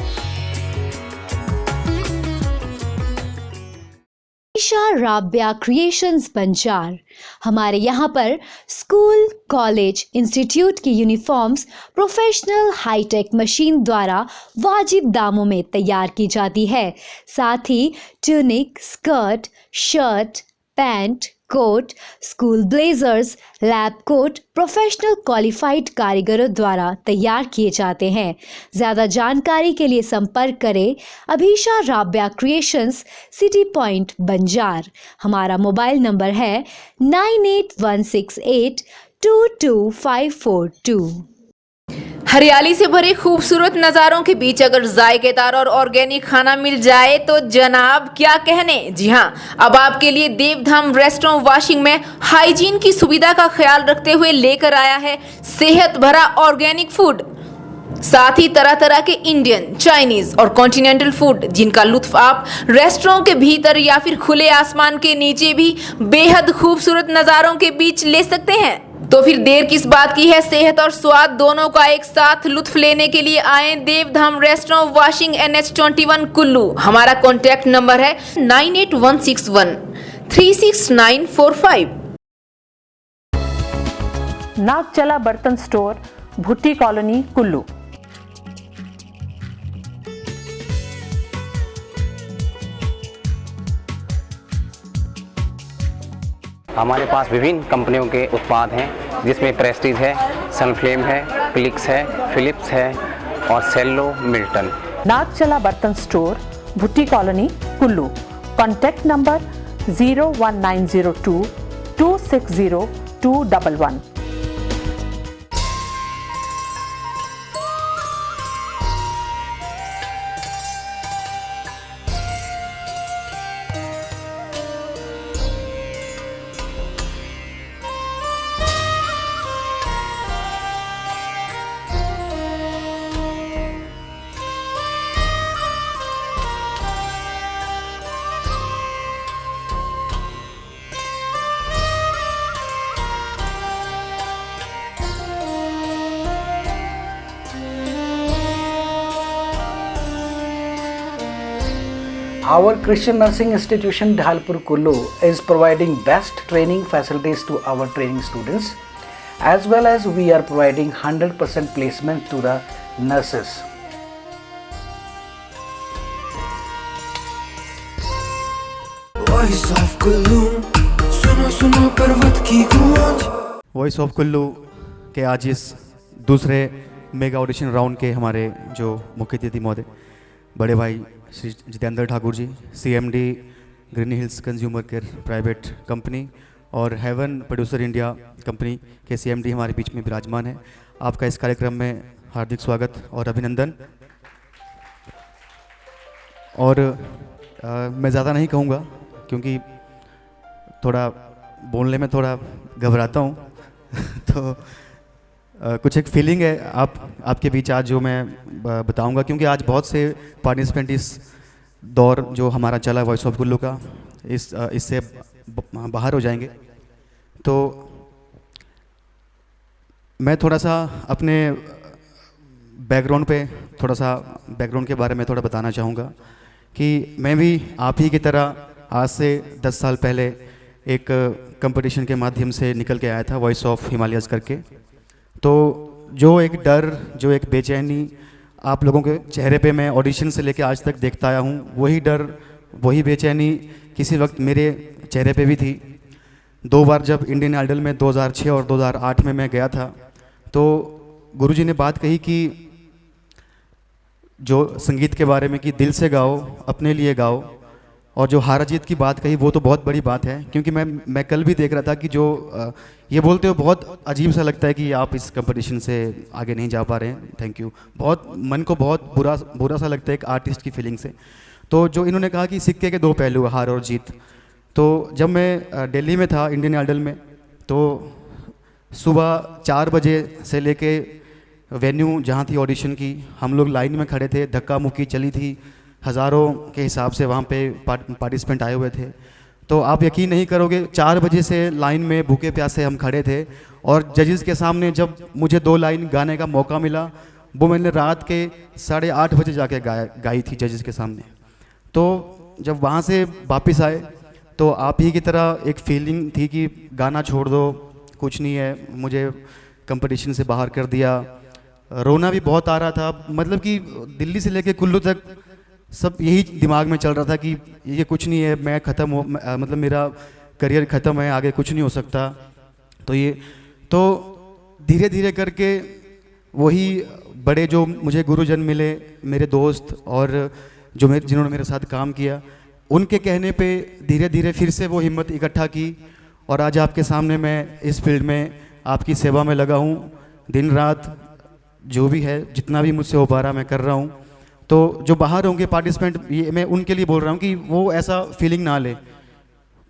Isha Rabya creations Banjar. हमारे यहाँ पर school, college, institute की uniforms professional hi-tech machine द्वारा वाजिब दामों में तैयार की जाती है। साथ ही tunic, skirt, shirt, pant, coat, school blazers, lab coat professional qualified कारीगरों द्वारा तैयार किए जाते हैं। ज़्यादा जानकारी के लिए संपर्क करें अभीशा राब्या क्रिएशंस, सिटी पॉइंट बंजार। हमारा मोबाइल नंबर है 9816822542। हरियाली से भरे खूबसूरत नज़ारों के बीच अगर जायकेदार और ऑर्गेनिक खाना मिल जाए तो जनाब क्या कहने। जी हाँ, अब आपके लिए देवधाम रेस्टोरेंट वाशिंग में हाइजीन की सुविधा का ख्याल रखते हुए लेकर आया है सेहत भरा ऑर्गेनिक फूड, साथ ही तरह तरह के इंडियन, चाइनीज और कॉन्टिनेंटल फूड जिनका लुत्फ आप रेस्टोरेंट के भीतर या फिर खुले आसमान के नीचे भी बेहद खूबसूरत नज़ारों के बीच ले सकते हैं। तो फिर देर किस बात की है, सेहत और स्वाद दोनों का एक साथ लुत्फ लेने के लिए आए देवधाम रेस्टोरेंट वाशिंग NH21 कुल्लू। हमारा कॉन्टैक्ट नंबर है 9816136945। नागचला बर्तन स्टोर, भुट्टी कॉलोनी, कुल्लू। हमारे पास विभिन्न कंपनियों के उत्पाद हैं जिसमें प्रेस्टीज है, सनफ्लेम है, क्लिक्स है, फिलिप्स है और सेल्लो मिल्टन। नागचला बर्तन store, Bhutti colony, Kullu. Contact number 01902 260 211। Our Christian Nursing Institution Dhalpur Kullu is providing best training facilities to our training students, as well as we are providing 100% placement to the nurses. Voice of Kullu, सुनो सुनो पर्वत की गूंज। Voice of Kullu के आज इस दूसरे mega audition round के हमारे जो मुख्य अतिथि महोदय बड़े भाई श्री जितेंद्र ठाकुर जी, CMD green Hills consumer care private company और हेवन प्रोड्यूसर इंडिया कंपनी के CMD हमारे बीच में विराजमान है। आपका इस कार्यक्रम में हार्दिक स्वागत और अभिनंदन। और मैं ज़्यादा नहीं कहूँगा क्योंकि थोड़ा बोलने में थोड़ा घबराता हूँ तो कुछ एक फीलिंग है आपके बीच आज जो मैं बताऊंगा, क्योंकि आज बहुत से पार्टिसिपेंट इस दौर जो हमारा चला वॉइस ऑफ कुल्लू का इससे बाहर हो जाएंगे। तो मैं थोड़ा सा अपने बैकग्राउंड के बारे में थोड़ा बताना चाहूँगा कि मैं भी आप ही की तरह आज से 10 साल पहले एक कंपटीशन के माध्यम से निकल के आया था, वॉइस ऑफ हिमालयस करके। तो जो एक डर, जो एक बेचैनी आप लोगों के चेहरे पे मैं ऑडिशन से लेके आज तक देखता आया हूँ, वही डर, वही बेचैनी किसी वक्त मेरे चेहरे पे भी थी। 2 बार जब इंडियन आइडल में 2006 और 2008 में मैं गया था तो गुरुजी ने बात कही कि जो संगीत के बारे में कि दिल से गाओ, अपने लिए गाओ, और जो हार जीत की बात कही वो तो बहुत बड़ी बात है। क्योंकि मैं कल भी देख रहा था कि जो ये बोलते हो बहुत अजीब सा लगता है कि आप इस कंपटीशन से आगे नहीं जा पा रहे हैं। Thank you. बहुत मन को बहुत बुरा सा लगता है एक आर्टिस्ट की फीलिंग से। तो जो इन्होंने कहा कि सिक्के के 2 पहलू, हार और जीत, तो जब मैं दिल्ली में था इंडियन आइडल में तो सुबह 4 बजे से लेके वेन्यू जहाँ थी ऑडिशन की, हम लोग लाइन में खड़े थे, धक्का मुक्की चली थी, हज़ारों के हिसाब से वहाँ पे पार्टिसिपेंट आए हुए थे। तो आप यकीन नहीं करोगे 4 बजे से लाइन में भूखे प्यासे हम खड़े थे और जजेस के सामने जब मुझे 2 लाइन गाने का मौका मिला वो मैंने रात के 8:30 बजे जाके गाई थी जजेस के सामने। तो जब वहाँ से वापस आए तो आप ही की तरह एक फीलिंग थी कि गाना छोड़ दो, कुछ नहीं है, मुझे कंपटीशन से बाहर कर दिया। रोना भी बहुत आ रहा था, मतलब कि दिल्ली से लेके कुल्लू तक सब यही दिमाग में चल रहा था कि ये कुछ नहीं है, मैं ख़त्म हो, मतलब मेरा करियर ख़त्म है, आगे कुछ नहीं हो सकता। तो धीरे धीरे करके वही बड़े जो मुझे गुरुजन मिले, मेरे दोस्त और जिन्होंने मेरे साथ काम किया, उनके कहने पे धीरे धीरे फिर से वो हिम्मत इकट्ठा की और आज आपके सामने मैं इस फील्ड में आपकी सेवा में लगा हूँ। दिन रात जो भी है, जितना भी मुझसे हो पा रहा मैं कर रहा हूँ। तो जो बाहर होंगे पार्टिसिपेंट, ये मैं उनके लिए बोल रहा हूँ कि वो ऐसा फीलिंग ना ले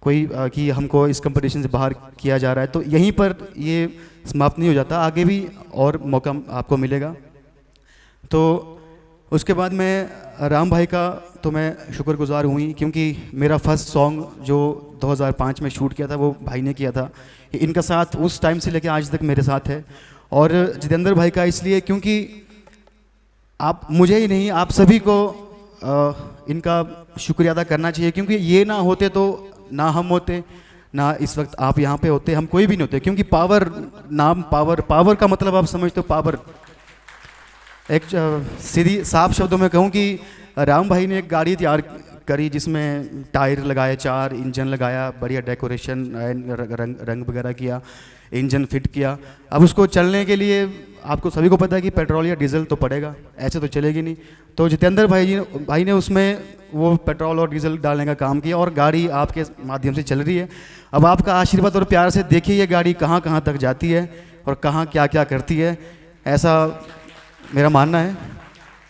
कोई कि हमको इस कंपटीशन से बाहर किया जा रहा है। तो यहीं पर ये समाप्त नहीं हो जाता, आगे भी और मौका आपको मिलेगा। तो उसके बाद मैं राम भाई का तो मैं शुक्रगुजार हुई, क्योंकि मेरा फर्स्ट सॉन्ग जो 2005 में शूट किया था वो भाई ने किया था। इनका साथ उस टाइम से लेकर आज तक मेरे साथ है। और जितेंद्र भाई का इसलिए क्योंकि आप मुझे ही नहीं, आप सभी को इनका शुक्रिया अदा करना चाहिए, क्योंकि ये ना होते तो ना हम होते, ना इस वक्त आप यहाँ पे होते, हम कोई भी नहीं होते। क्योंकि पावर, नाम पावर का मतलब आप समझते हो, पावर। एक सीधी साफ शब्दों में कहूँ कि राम भाई ने एक गाड़ी तैयार करी जिसमें टायर लगाए, 4 इंजन लगाया, बढ़िया डेकोरेशन, रंग वगैरह किया, इंजन फिट किया। अब उसको चलने के लिए आपको सभी को पता है कि पेट्रोल या डीजल तो पड़ेगा, ऐसे तो चलेगी नहीं। तो जितेंद्र भाई ने उसमें वो पेट्रोल और डीजल डालने का काम किया और गाड़ी आपके माध्यम से चल रही है। अब आपका आशीर्वाद और प्यार से देखिए ये गाड़ी कहाँ कहाँ तक जाती है और कहाँ क्या क्या करती है, ऐसा मेरा मानना है।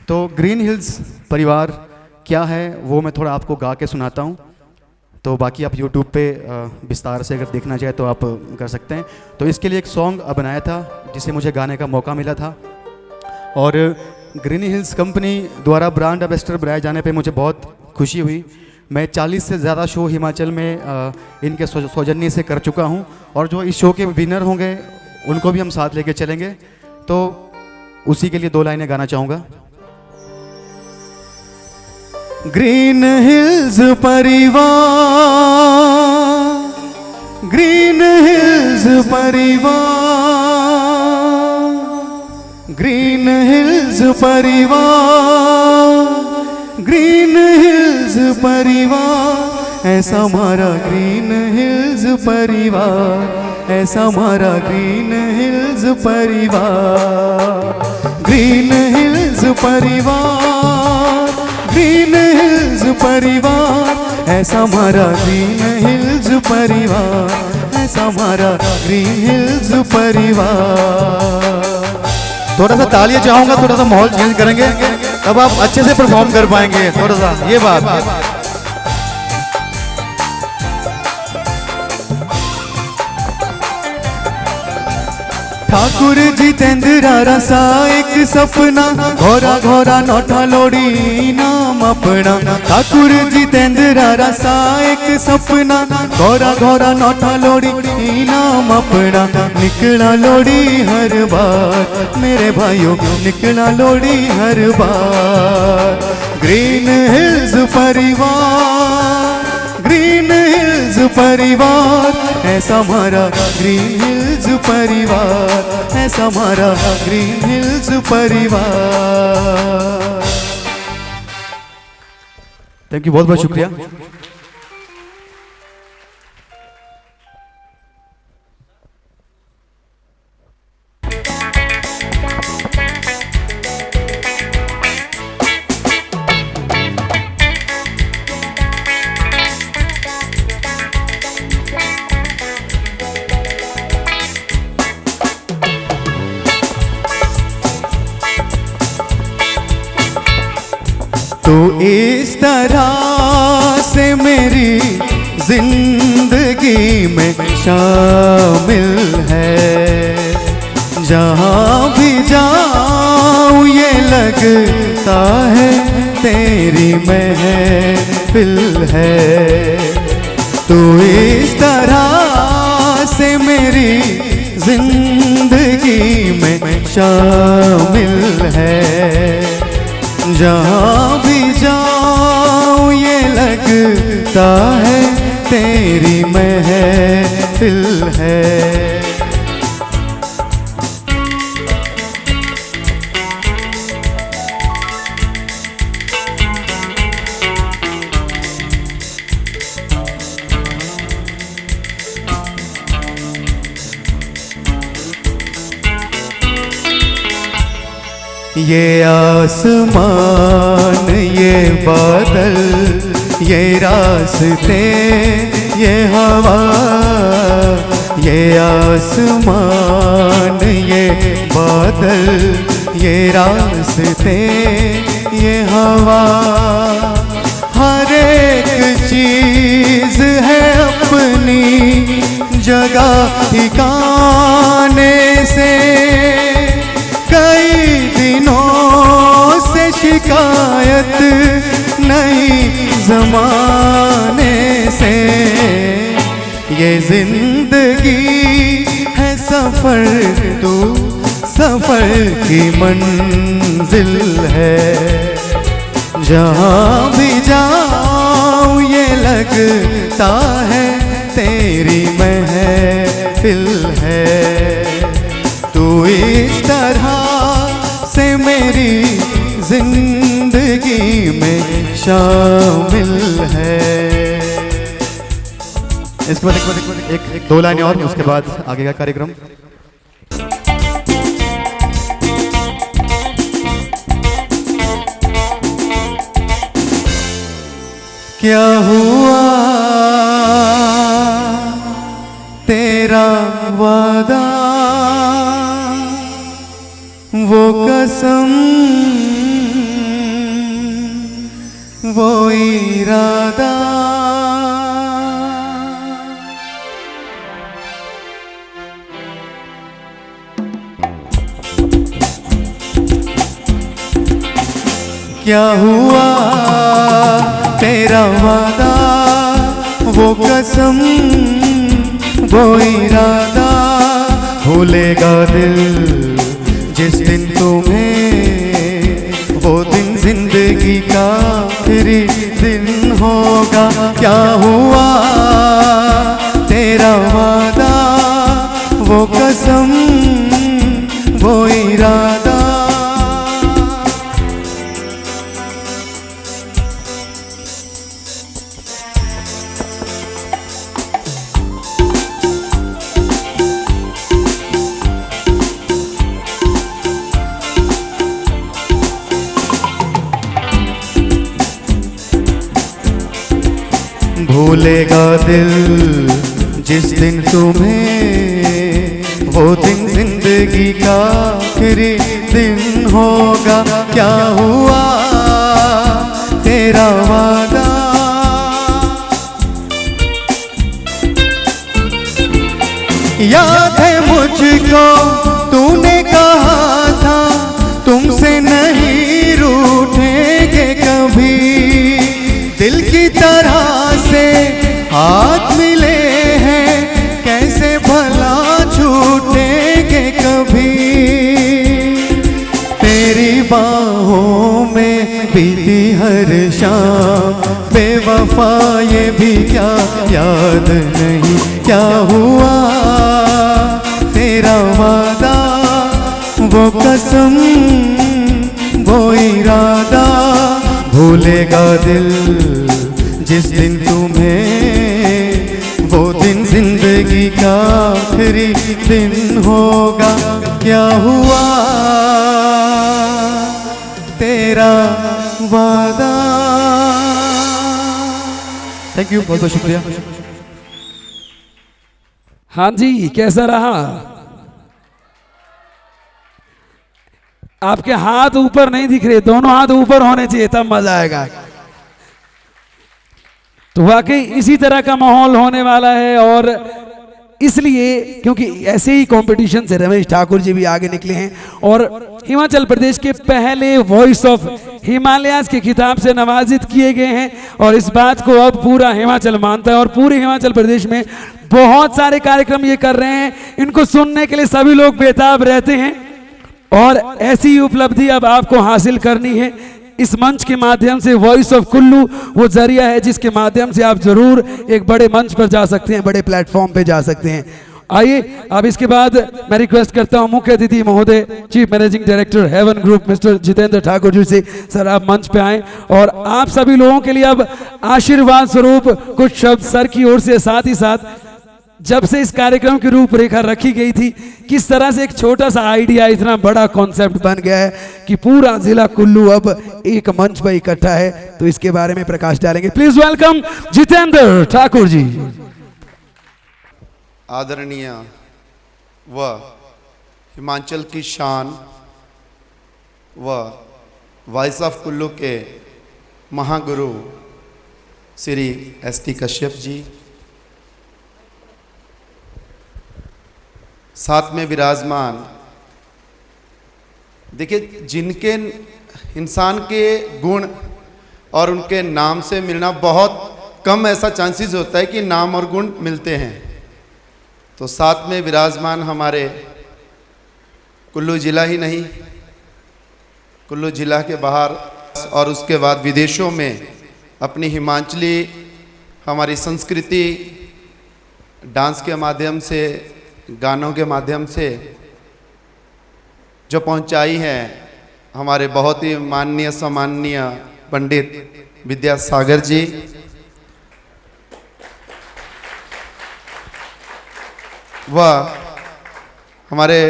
तो ग्रीन हिल्स परिवार क्या है वो मैं थोड़ा आपको गा के सुनाता हूँ। तो बाकी आप YouTube पे विस्तार से अगर देखना चाहे तो आप कर सकते हैं। तो इसके लिए एक सॉन्ग बनाया था जिसे मुझे गाने का मौका मिला था, और ग्रीन हिल्स कंपनी द्वारा ब्रांड एम्बेसडर बनाए जाने पे मुझे बहुत खुशी हुई। मैं 40 से ज़्यादा शो हिमाचल में इनके सौजन्य से कर चुका हूँ, और जो इस शो के विनर होंगे उनको भी हम साथ लेके चलेंगे। तो उसी के लिए 2 लाइनें गाना चाहूँगा। ग्रीन हिल्स परिवार, ग्रीन हिल्स परिवार, ग्रीन हिल्स परिवार, ग्रीन हिल्स परिवार, ऐसा हमारा ग्रीन हिल्स परिवार, ऐसा हमारा ग्रीन हिल्स परिवार। ग्रीन हिल्स परिवार, ग्रीन हिल्स परिवार, ऐसा हमारा ग्रीन हिल्स परिवार, ऐसा हमारा ग्रीन हिल्स परिवार। थोड़ा सा तालियां चाहूंगा, थोड़ा सा माहौल चेंज करेंगे तब आप अच्छे से परफॉर्म कर पाएंगे। थोड़ा सा ये बात। ठाकुर जितेंद्र रसा एक सपना, घोरा घोरा नोटा लोड़ी नाम अपना। ठाकुर जितेंद्र रसा एक सपना, घोरा घोरा नोटा लोड़ी नाम अपना। निकला लोड़ी हर बार मेरे भाइयों, निकला लोड़ी हर बार। ग्रीन हिल्स परिवार, ग्रीन हिल्स परिवार, ऐसा हमारा ग्रीन हिल्स परिवार, ऐसा हमारा ग्रीन हिल्स परिवार। थैंक यू, बहुत बहुत शुक्रिया। तो इस तरह से मेरी जिंदगी में शामिल है, जहाँ भी जाऊँ ये लगता है तेरी महफिल है। तो इस तरह से मेरी जिंदगी में शामिल है, जहाँ भी जाऊँ ये लगता है तेरी महफिल है। ये आसमान, ये बादल, ये रास्ते, ये हवा, ये आसमान, ये बादल, ये रास्ते, ये हवा, हर एक चीज है अपनी जगह ठिकाने से। कई दिनों से शिकायत नहीं ज़माने से। ये जिंदगी है सफ़र, तू सफ़र की मंजिल है। जहाँ भी जाऊँ ये लगता है तेरी महफिल है। तू इस तरह से मेरी जिंदगी में शामिल है। इसके बाद एक दो लाइनें और, उसके बाद आगे का कार्यक्रम। क्या हुआ तेरा वादा, वो कसम, वो इरादा, क्या हुआ तेरा वादा, वो कसम, वो इरादा, भूलेगा दिल जिस दिन तुम्हें, वो दिन जिंदगी का आखिरी दिन होगा। क्या हुआ तेरा वादा, वो कसम, वो इरादा, भूलेगा दिल जिस दिन तुम्हें, वो दिन जिंदगी का आखिरी दिन होगा। क्या हुआ तेरा वादा, याद है मुझको तूने कहा था तुमसे नहीं रूठेंगे कभी। दिल की तरह से हाथ मिले हैं, कैसे भला छूटेंगे कभी। तेरी बाहों में बीती हर शाम, बेवफा ये भी क्या याद नहीं। क्या हुआ तेरा वादा, वो कसम, वो इरादा, भूलेगा दिल जिस दिन तुम्हें, वो दिन जिंदगी का आखिरी दिन होगा। क्या हुआ तेरा वादा। थैंक यू, बहुत बहुत शुक्रिया। हाँ जी, कैसा रहा? आपके हाथ ऊपर नहीं दिख रहे, दोनों हाथ ऊपर होने चाहिए, तब मजा आएगा। तो वाकई इसी तरह का माहौल होने वाला है, और इसलिए क्योंकि ऐसे ही कंपटीशन से रमेश ठाकुर जी भी आगे निकले हैं और हिमाचल प्रदेश के पहले वॉइस ऑफ हिमालयाज के खिताब से नवाजित किए गए हैं। और इस बात को अब पूरा हिमाचल मानता है और पूरे हिमाचल प्रदेश में बहुत सारे कार्यक्रम ये कर रहे हैं। इनको सुनने के लिए सभी लोग बेताब रहते हैं और ऐसी उपलब्धि अब आपको हासिल करनी है। इस मंच के माध्यम से वॉइस ऑफ कुल्लू वो जरिया है जिसके माध्यम से आप जरूर एक बड़े मंच पर जा सकते हैं, बड़े प्लेटफॉर्म पे जा सकते हैं। आइए अब इसके बाद मैं रिक्वेस्ट करता हूं मुख्य अतिथि महोदय, chief managing director Heaven Group mister Jitendra Thakur ji से, सर आप मंच पे आएं और आप सभी लोगों के लिए अब आशीर्वाद स्वरूप कुछ शब्द सर की ओर से। साथ ही साथ जब से इस कार्यक्रम की रूपरेखा रखी गई थी, किस तरह से एक छोटा सा आइडिया इतना बड़ा कॉन्सेप्ट बन गया है कि पूरा जिला कुल्लू अब एक मंच पर इकट्ठा है, तो इसके बारे में प्रकाश डालेंगे। प्लीज वेलकम जितेंद्र ठाकुर जी। आदरणीय व हिमाचल की शान व वॉइस ऑफ कुल्लू के महागुरु श्री एस.टी. कश्यप जी, साथ में विराजमान, देखिए जिनके इंसान के गुण और उनके नाम से मिलना बहुत कम ऐसा चांसेस होता है कि नाम और गुण मिलते हैं, तो साथ में विराजमान हमारे कुल्लू जिला ही नहीं, कुल्लू जिला के बाहर और उसके बाद विदेशों में अपनी हिमाचली हमारी संस्कृति डांस के माध्यम से, गानों के माध्यम से जो पहुंचाई है, हमारे बहुत ही माननीय सम्माननीय पंडित विद्यासागर जी, वह हमारे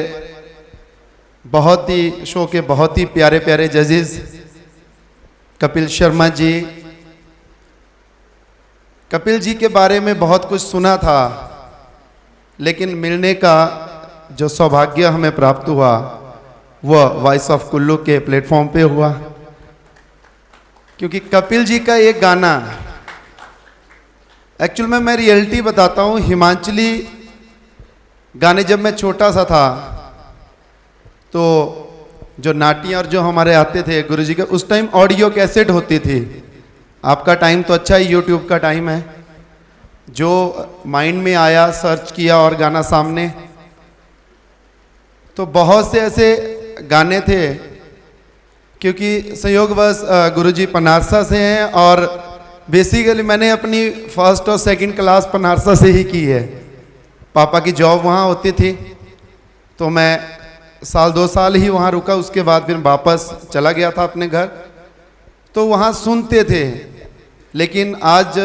बहुत ही शो के बहुत ही प्यारे प्यारे जजेस कपिल शर्मा जी। कपिल जी के बारे में बहुत कुछ सुना था, लेकिन मिलने का जो सौभाग्य हमें प्राप्त हुआ वह वॉइस ऑफ कुल्लू के प्लेटफॉर्म पे हुआ, क्योंकि कपिल जी का एक गाना, एक्चुअल में मैं रियलिटी बताता हूँ, हिमाचली गाने जब मैं छोटा सा था तो जो नाटियाँ और जो हमारे आते थे गुरुजी के, उस टाइम ऑडियो कैसेट होती थी। आपका टाइम तो अच्छा ही यूट्यूब का टाइम है, जो माइंड में आया सर्च किया और गाना सामने, तो बहुत से ऐसे गाने थे, क्योंकि संयोगवश गुरुजी पनारसा से हैं और बेसिकली मैंने अपनी फर्स्ट और सेकंड क्लास पनारसा से ही की है। पापा की जॉब वहाँ होती थी, तो मैं 1-2 साल ही वहाँ रुका, उसके बाद फिर वापस चला गया था अपने घर, तो वहाँ सुनते थे। लेकिन आज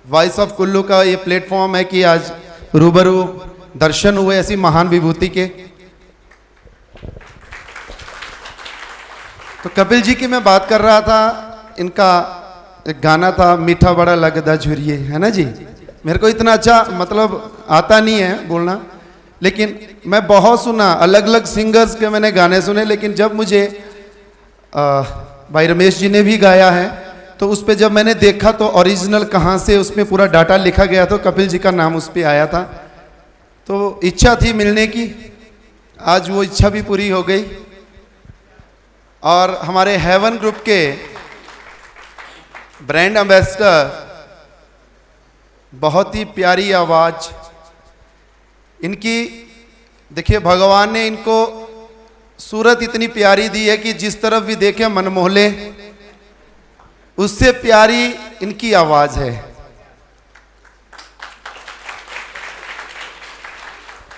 वॉइस ऑफ कुल्लू का ये प्लेटफॉर्म है कि आज रूबरू दर्शन हुए ऐसी महान विभूति के। तो कपिल जी की मैं बात कर रहा था, इनका एक गाना था मीठा बड़ा लगदा झुरिए, है ना जी। मेरे को इतना अच्छा मतलब आता नहीं है बोलना, लेकिन मैं बहुत सुना, अलग अलग सिंगर्स के मैंने गाने सुने, लेकिन जब मुझे भाई रमेश जी ने भी गाया है, तो उस पर जब मैंने देखा तो ओरिजिनल कहाँ से, उसमें पूरा डाटा लिखा गया, तो कपिल जी का नाम उस पर आया था। तो इच्छा थी मिलने की, आज वो इच्छा भी पूरी हो गई। और हमारे हेवन ग्रुप के ब्रांड एम्बेसडर, बहुत ही प्यारी आवाज़ इनकी, देखिए भगवान ने इनको सूरत इतनी प्यारी दी है कि जिस तरफ भी देखे मन मोहले, उससे प्यारी इनकी आवाज़ है।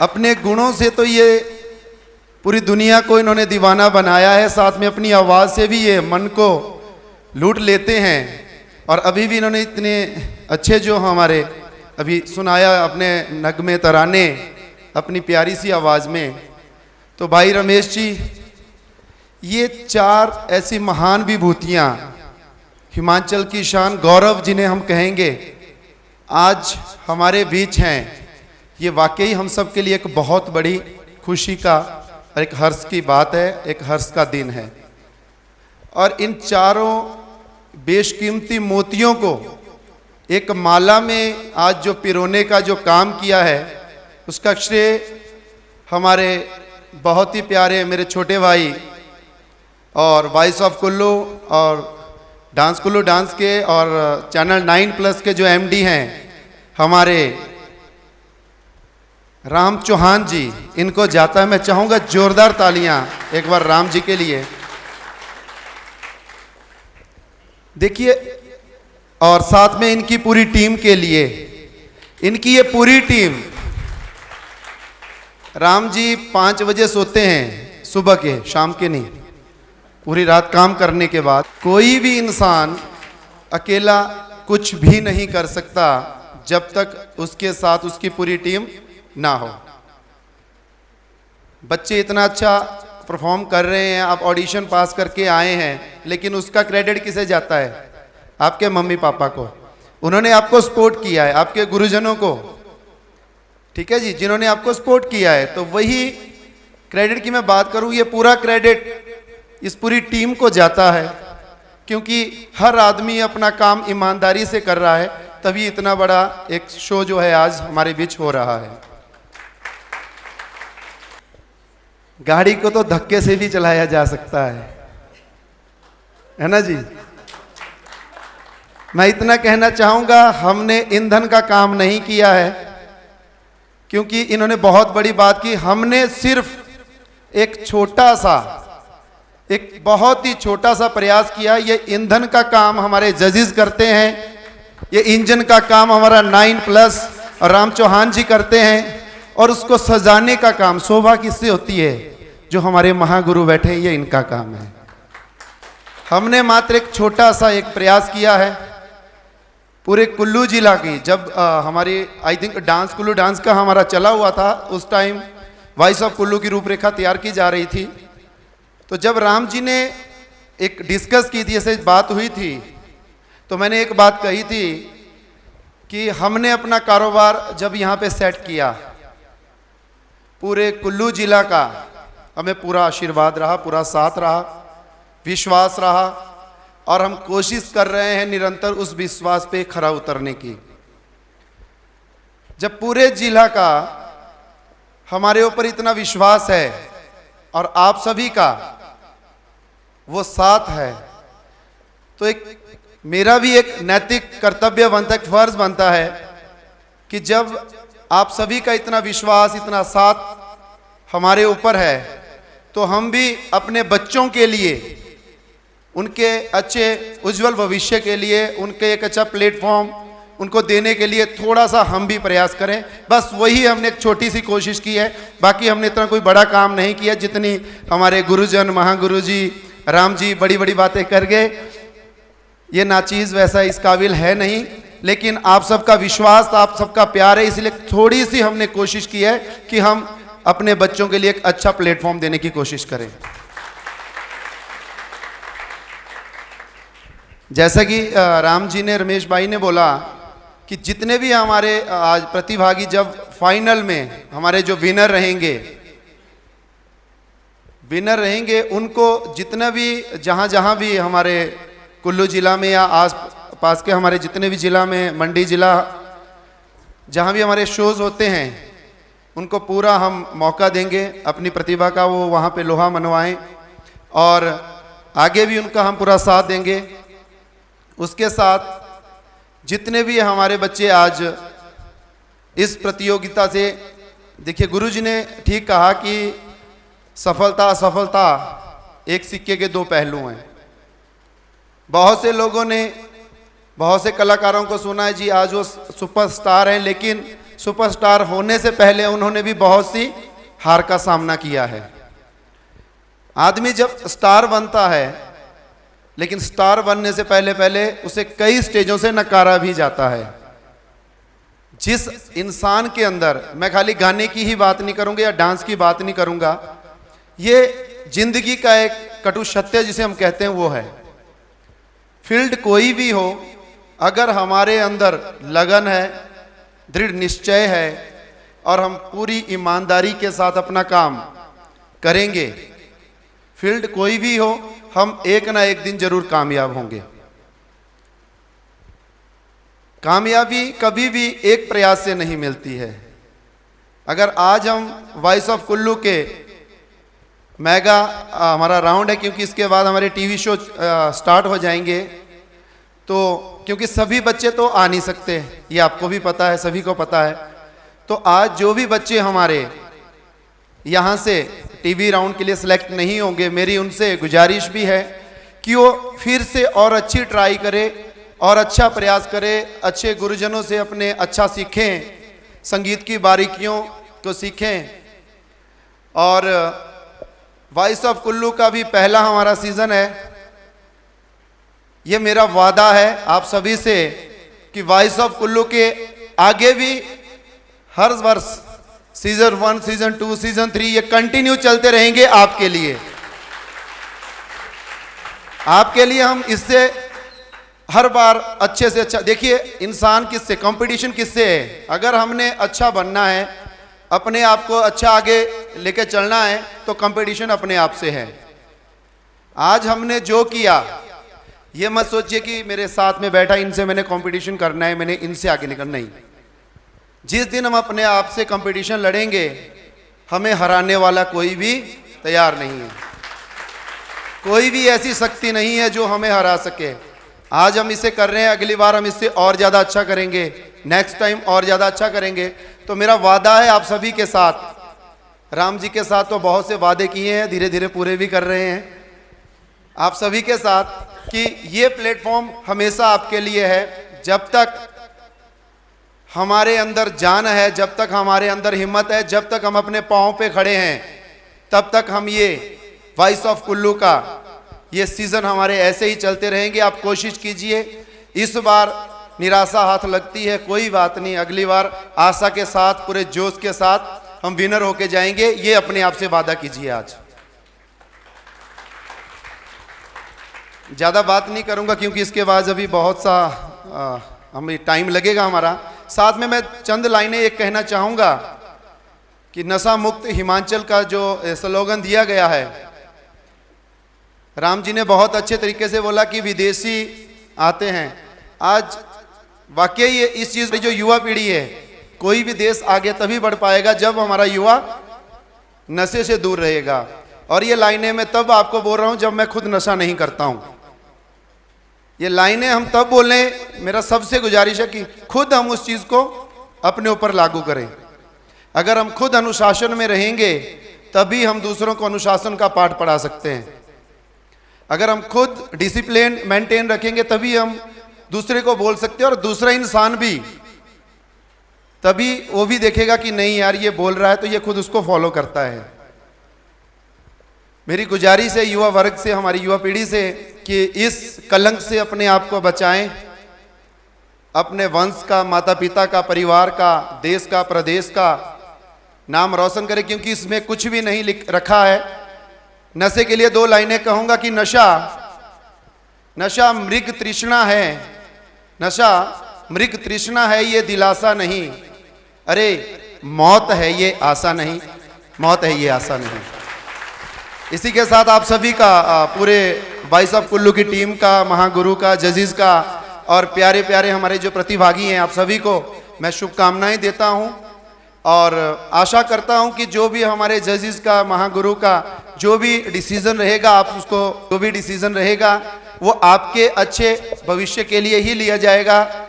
अपने गुणों से तो ये पूरी दुनिया को इन्होंने दीवाना बनाया है, साथ में अपनी आवाज़ से भी ये मन को लूट लेते हैं। और अभी भी इन्होंने इतने अच्छे जो हमारे अभी सुनाया अपने नगमे तराने अपनी प्यारी सी आवाज़ में। तो भाई रमेश जी, ये 4 ऐसी महान विभूतियाँ, हिमाचल की शान, गौरव जिन्हें हम कहेंगे, आज हमारे बीच हैं। ये वाकई हम सब के लिए एक बहुत बड़ी खुशी का और एक हर्ष की बात है, एक हर्ष का दिन है। और इन चारों बेशकीमती मोतियों को एक माला में आज जो पिरोने का जो काम किया है, उसका श्रेय हमारे बहुत ही प्यारे मेरे छोटे भाई और वॉइस ऑफ कुल्लू और डांस कुल्लू डांस के और चैनल 9+ के जो MD हैं हमारे राम चौहान जी, इनको जाता है। मैं चाहूँगा जोरदार तालियां एक बार राम जी के लिए। देखिए, और साथ में इनकी पूरी टीम के लिए, इनकी ये पूरी टीम, राम जी 5 बजे सोते हैं सुबह के, शाम के नहीं, पूरी रात काम करने के बाद। कोई भी इंसान अकेला कुछ भी नहीं कर सकता जब तक उसके साथ उसकी पूरी टीम ना हो। बच्चे इतना अच्छा परफॉर्म कर रहे हैं, आप ऑडिशन पास करके आए हैं, लेकिन उसका क्रेडिट किसे जाता है? आपके मम्मी पापा को। उन्होंने आपको सपोर्ट किया है, आपके गुरुजनों को, ठीक है जी, जिन्होंने आपको सपोर्ट किया है। तो वही क्रेडिट की मैं बात करूं, ये पूरा क्रेडिट इस पूरी टीम को जाता है, क्योंकि हर आदमी अपना काम ईमानदारी से कर रहा है, तभी इतना बड़ा एक शो जो है आज हमारे बीच हो रहा है। गाड़ी को तो धक्के से भी चलाया जा सकता है ना जी। मैं इतना कहना चाहूंगा, हमने ईंधन का काम नहीं किया है, क्योंकि इन्होंने बहुत बड़ी बात की। हमने सिर्फ एक छोटा सा, एक बहुत ही छोटा सा प्रयास किया। ये ईंधन का काम हमारे जजेस करते हैं, ये इंजन का काम हमारा 9+ और राम चौहान जी करते हैं, और उसको सजाने का काम शोभा किससे होती है? जो हमारे महागुरु बैठे हैं, ये इनका काम है। हमने मात्र एक छोटा सा एक प्रयास किया है पूरे कुल्लू जिला की। जब हमारी I think dance, Kullu dance का हमारा चला हुआ था, उस टाइम वॉइस ऑफ कुल्लू की रूपरेखा तैयार की जा रही थी। तो जब राम जी ने एक डिस्कस की थी, ऐसे बात हुई थी, तो मैंने एक बात कही थी कि हमने अपना कारोबार जब यहाँ पे सेट किया, पूरे कुल्लू जिला का हमें पूरा आशीर्वाद रहा, पूरा साथ रहा, विश्वास रहा, और हम कोशिश कर रहे हैं निरंतर उस विश्वास पे खरा उतरने की। जब पूरे जिला का हमारे ऊपर इतना विश्वास है और आप सभी का वो साथ है, तो एक मेरा भी एक नैतिक कर्तव्य बनता है, फर्ज बनता है कि जब आप सभी का इतना विश्वास, इतना साथ हमारे ऊपर है, तो हम भी अपने बच्चों के लिए, उनके अच्छे उज्जवल भविष्य के लिए, उनके एक अच्छा प्लेटफॉर्म उनको देने के लिए थोड़ा सा हम भी प्रयास करें। बस वही हमने एक छोटी सी कोशिश की है। बाकी हमने इतना कोई बड़ा काम नहीं किया, जितनी हमारे गुरुजन, महागुरु जी, राम जी बड़ी बड़ी बातें कर गए। ये नाचीज़ वैसा इस काबिल है नहीं, लेकिन आप सबका विश्वास, आप सबका प्यार है, इसलिए थोड़ी सी हमने कोशिश की है कि हम अपने बच्चों के लिए एक अच्छा प्लेटफॉर्म देने की कोशिश करें। जैसा कि राम जी ने, रमेश भाई ने बोला कि जितने भी हमारे आज प्रतिभागी जब फाइनल में हमारे जो विनर रहेंगे, उनको जितना भी जहाँ भी हमारे कुल्लू जिला में या आस पास के हमारे जितने भी जिला में, मंडी जिला, जहाँ भी हमारे शोज़ होते हैं, उनको पूरा हम मौका देंगे अपनी प्रतिभा का, वो वहाँ पे लोहा मनवाएं, और आगे भी उनका हम पूरा साथ देंगे। उसके साथ जितने भी हमारे बच्चे आज इस प्रतियोगिता से, देखिए गुरुजी ने ठीक कहा कि सफलता असफलता एक सिक्के के 2 पहलू हैं। बहुत से लोगों ने, बहुत से कलाकारों को सुना है जी आज वो सुपरस्टार हैं, लेकिन सुपरस्टार होने से पहले उन्होंने भी बहुत सी हार का सामना किया है। आदमी जब स्टार बनता है, लेकिन स्टार बनने से पहले उसे कई स्टेजों से नकारा भी जाता है। जिस इंसान के अंदर, मैं खाली गाने की ही बात नहीं करूंगा या डांस की बात नहीं करूंगा, ये जिंदगी का एक कटु सत्य जिसे हम कहते हैं वो है। फील्ड कोई भी हो, अगर हमारे अंदर लगन है, दृढ़ निश्चय है, और हम पूरी ईमानदारी के साथ अपना काम करेंगे, फील्ड कोई भी हो, हम एक ना एक दिन जरूर कामयाब होंगे। कामयाबी कभी भी एक प्रयास से नहीं मिलती है। अगर आज हम वॉइस ऑफ कुल्लू के मेगा हमारा राउंड है, क्योंकि इसके बाद हमारे टीवी शो स्टार्ट हो जाएंगे, तो क्योंकि सभी बच्चे तो आ नहीं सकते, ये आपको भी पता है, सभी को पता है। तो आज जो भी बच्चे हमारे यहाँ से टीवी राउंड के लिए सिलेक्ट नहीं होंगे, मेरी उनसे गुजारिश भी है कि वो फिर से और अच्छी ट्राई करे और अच्छा प्रयास करे, अच्छे गुरुजनों से अपने अच्छा सीखें, संगीत की बारीकियों को सीखें। और वॉइस ऑफ कुल्लू का भी पहला हमारा सीज़न है। ये मेरा वादा है आप सभी से कि वॉइस ऑफ कुल्लू के आगे भी हर वर्ष सीजन 1, सीजन 2, सीजन 3 ये कंटिन्यू चलते रहेंगे आपके लिए। आपके लिए हम इससे हर बार अच्छे से अच्छा, देखिए इंसान किससे, कंपटीशन किससे है। अगर हमने अच्छा बनना है, अपने आप को अच्छा आगे लेके चलना है, तो कंपटीशन अपने आप से है। आज हमने जो किया, ये मत सोचिए कि मेरे साथ में बैठा इनसे मैंने कंपटीशन करना है, मैंने इनसे आगे निकलना। नहीं, जिस दिन हम अपने आप से कंपटीशन लड़ेंगे, हमें हराने वाला कोई भी तैयार नहीं है। कोई भी ऐसी शक्ति नहीं है जो हमें हरा सके। आज हम इसे कर रहे हैं, अगली बार हम इससे और ज़्यादा अच्छा करेंगे, नेक्स्ट टाइम और ज़्यादा अच्छा करेंगे। तो मेरा वादा है आप सभी के साथ, राम जी के साथ तो बहुत से वादे किए हैं, धीरे धीरे पूरे भी कर रहे हैं, आप सभी के साथ, कि ये प्लेटफॉर्म हमेशा आपके लिए है। जब तक हमारे अंदर जान है, जब तक हमारे अंदर हिम्मत है, जब तक हम अपने पाँव पे खड़े हैं, तब तक हम ये वॉइस ऑफ कुल्लू का ये सीज़न हमारे ऐसे ही चलते रहेंगे। आप कोशिश कीजिए। इस बार निराशा हाथ लगती है, कोई बात नहीं, अगली बार आशा के साथ, पूरे जोश के साथ हम विनर होके जाएंगे। ये अपने आप से वादा कीजिए। आज ज़्यादा बात नहीं करूंगा क्योंकि इसके बाद अभी बहुत सा हमें टाइम लगेगा हमारा। साथ में मैं चंद लाइनें एक कहना चाहूँगा कि नशा मुक्त हिमाचल का जो स्लोगन दिया गया है, राम जी ने बहुत अच्छे तरीके से बोला कि विदेशी आते हैं। आज वाकई ये इस चीज़ में जो युवा पीढ़ी है, कोई भी देश आगे तभी बढ़ पाएगा जब हमारा युवा नशे से दूर रहेगा। और ये लाइनें मैं तब आपको बोल रहा हूँ जब मैं खुद नशा नहीं करता हूँ। ये लाइनें हम तब बोलें, मेरा सबसे गुजारिश है कि खुद हम उस चीज़ को अपने ऊपर लागू करें। अगर हम खुद अनुशासन में रहेंगे तभी हम दूसरों को अनुशासन का पाठ पढ़ा सकते हैं। अगर हम खुद डिसिप्लिन मेंटेन रखेंगे तभी हम दूसरे को बोल सकते हैं, और दूसरा इंसान भी तभी वो भी देखेगा कि नहीं यार ये बोल रहा है तो ये खुद उसको फॉलो करता है। मेरी गुजारिश है युवा वर्ग से, हमारी युवा पीढ़ी से, कि इस कलंक से अपने आप को बचाएं, अपने वंश का, माता पिता का, परिवार का, देश का, प्रदेश का नाम रोशन करें, क्योंकि इसमें कुछ भी नहीं लिख रखा है। नशे के लिए दो लाइनें कहूंगा कि नशा मृग तृष्णा है, नशा मृग तृष्णा है, ये दिलासा नहीं। अरे मौत है ये आशा नहीं, मौत है ये आशा नहीं। इसी के साथ आप सभी का, पूरे वॉइस ऑफ कुल्लू की टीम का, महागुरु का, जजेस का, और प्यारे प्यारे हमारे जो प्रतिभागी हैं, आप सभी को मैं शुभकामनाएं देता हूं। और आशा करता हूं कि जो भी हमारे जजेस का, महागुरु का जो भी डिसीजन रहेगा, आप उसको, जो भी डिसीजन रहेगा वो आपके अच्छे भविष्य के लिए ही लिया जाएगा।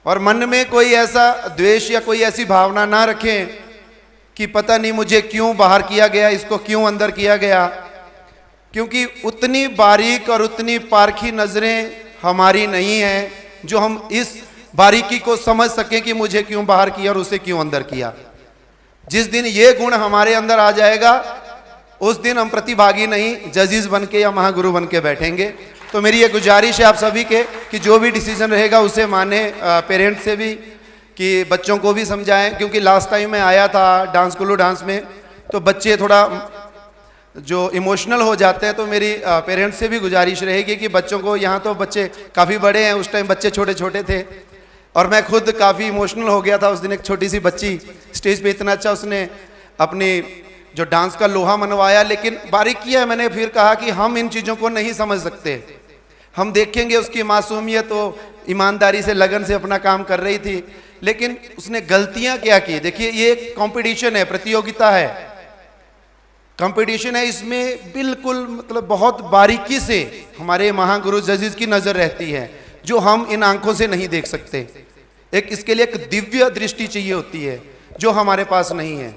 और मन में कोई ऐसा द्वेष या कोई ऐसी भावना ना रखें कि पता नहीं मुझे क्यों बाहर किया गया, इसको क्यों अंदर किया गया, क्योंकि उतनी बारीक और उतनी पारखी नज़रें हमारी नहीं हैं जो हम इस बारीकी को समझ सकें कि मुझे क्यों बाहर किया और उसे क्यों अंदर किया। जिस दिन ये गुण हमारे अंदर आ जाएगा, उस दिन हम प्रतिभागी नहीं, जजेस बन के या महागुरु बन के बैठेंगे। तो मेरी ये गुजारिश है आप सभी के कि जो भी डिसीजन रहेगा उसे माने, पेरेंट्स से भी, कि बच्चों को भी समझाएं। क्योंकि लास्ट टाइम मैं आया था डांस कुल्लू डांस में, तो बच्चे थोड़ा जो इमोशनल हो जाते हैं, तो मेरी पेरेंट्स से भी गुजारिश रहेगी कि बच्चों को, यहाँ तो बच्चे काफ़ी बड़े हैं, उस टाइम बच्चे छोटे छोटे थे और मैं खुद काफ़ी इमोशनल हो गया था उस दिन। एक छोटी सी बच्ची स्टेज पे इतना अच्छा उसने अपनी जो डांस का लोहा मनवाया, लेकिन बारीक किया है। मैंने फिर कहा कि हम इन चीज़ों को नहीं समझ सकते, हम देखेंगे उसकी मासूमियत, तो ईमानदारी से, लगन से अपना काम कर रही थी, लेकिन उसने गलतियां क्या की। देखिए ये कंपटीशन है, प्रतियोगिता है, कंपटीशन है, इसमें बिल्कुल मतलब बहुत बारीकी से हमारे महागुरु जजेस की नज़र रहती है जो हम इन आंखों से नहीं देख सकते। एक इसके लिए एक दिव्य दृष्टि चाहिए होती है जो हमारे पास नहीं है।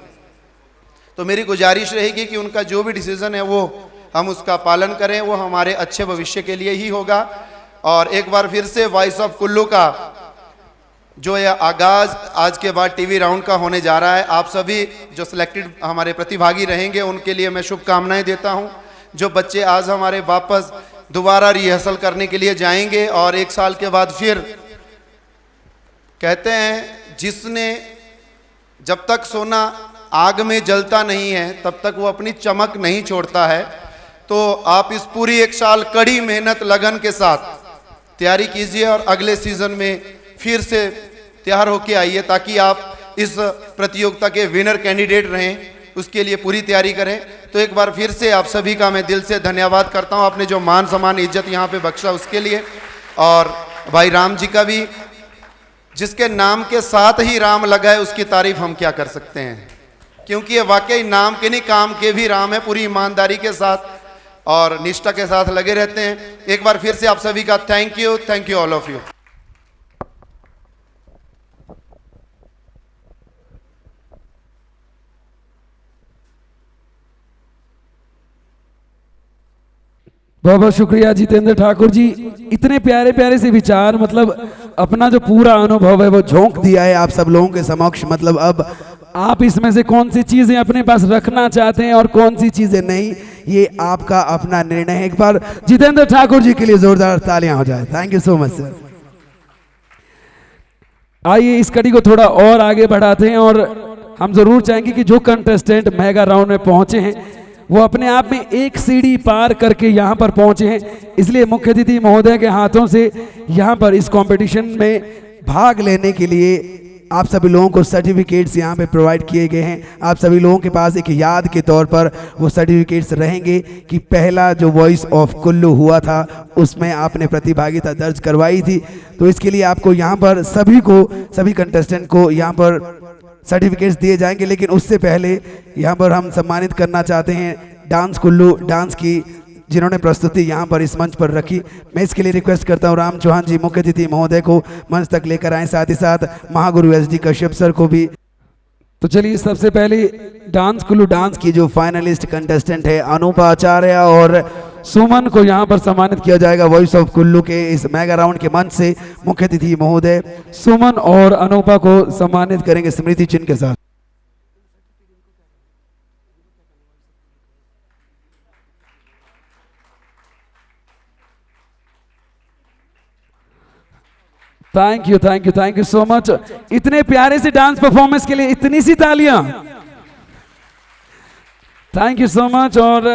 तो मेरी गुजारिश रहेगी कि उनका जो भी डिसीजन है वो हम उसका पालन करें, वो हमारे अच्छे भविष्य के लिए ही होगा। और एक बार फिर से वॉइस ऑफ कुल्लू का जो ये आगाज़ आज के बाद टीवी राउंड का होने जा रहा है, आप सभी जो सिलेक्टेड हमारे प्रतिभागी रहेंगे उनके लिए मैं शुभकामनाएं देता हूं। जो बच्चे आज हमारे वापस दोबारा रिहर्सल करने के लिए जाएंगे और 1 साल के बाद फिर, कहते हैं जिसने जब तक सोना आग में जलता नहीं है तब तक वो अपनी चमक नहीं छोड़ता है। तो आप इस पूरी 1 साल कड़ी मेहनत लगन के साथ तैयारी कीजिए और अगले सीजन में फिर से तैयार होके आइए ताकि आप इस प्रतियोगिता के विनर कैंडिडेट रहें, उसके लिए पूरी तैयारी करें। तो एक बार फिर से आप सभी का मैं दिल से धन्यवाद करता हूं, आपने जो मान सम्मान इज्जत यहाँ पे बख्शा उसके लिए। और भाई राम जी का भी, जिसके नाम के साथ ही राम लगा है उसकी तारीफ हम क्या कर सकते हैं, क्योंकि ये वाकई नाम के नहीं काम के भी राम है। पूरी ईमानदारी के साथ और निष्ठा के साथ लगे रहते हैं। एक बार फिर से आप सभी का thank you all of you. बहुत बहुत शुक्रिया जितेंद्र ठाकुर जी, इतने प्यारे प्यारे से विचार, मतलब अपना जो पूरा अनुभव है वो झोंक दिया है आप सब लोगों के समक्ष। मतलब अब आप इसमें से कौन सी चीजें अपने पास रखना चाहते हैं और कौन सी चीजें नहीं, ये आपका अपना निर्णय है। एक बार जितेंद्र ठाकुर जी के लिए जोरदार तालियां हो जाए। Thank you so much sir. आइए इस कड़ी को थोड़ा और आगे बढ़ाते हैं और हम जरूर चाहेंगे कि जो कंटेस्टेंट मेगा राउंड में पहुंचे हैं वो अपने आप में एक सीढ़ी पार करके यहाँ पर पहुंचे हैं। इसलिए मुख्य अतिथि महोदय के हाथों से यहाँ पर इस कंपटीशन में भाग लेने के लिए आप सभी लोगों को सर्टिफिकेट्स यहाँ पे प्रोवाइड किए गए हैं। आप सभी लोगों के पास एक याद के तौर पर वो सर्टिफिकेट्स रहेंगे कि पहला जो वॉइस ऑफ कुल्लू हुआ था उसमें आपने प्रतिभागिता दर्ज करवाई थी। तो इसके लिए आपको यहाँ पर सभी कंटेस्टेंट को यहाँ पर सर्टिफिकेट्स दिए जाएंगे। लेकिन उससे पहले यहाँ पर हम सम्मानित करना चाहते हैं डांस कुल्लू डांस की, जिन्होंने प्रस्तुति यहाँ पर इस मंच पर रखी। मैं इसके लिए रिक्वेस्ट करता हूँ राम चौहान जी मुख्य अतिथि महोदय को मंच तक लेकर आए, साथ ही साथ महागुरु SD कश्यप सर को भी। तो चलिए सबसे पहले डांस कुल्लू डांस की जो फाइनलिस्ट कंटेस्टेंट है अनूपा आचार्य और सुमन को यहाँ पर सम्मानित किया जाएगा वॉइस ऑफ कुल्लू के इस मेगा राउंड के मंच से। मुख्य अतिथि महोदय सुमन और अनूपा को सम्मानित करेंगे स्मृति चिन्ह के साथ। Thank you so much. इतने प्यारे से डांस परफॉर्मेंस के लिए इतनी सी तालियां। Thank you so much. और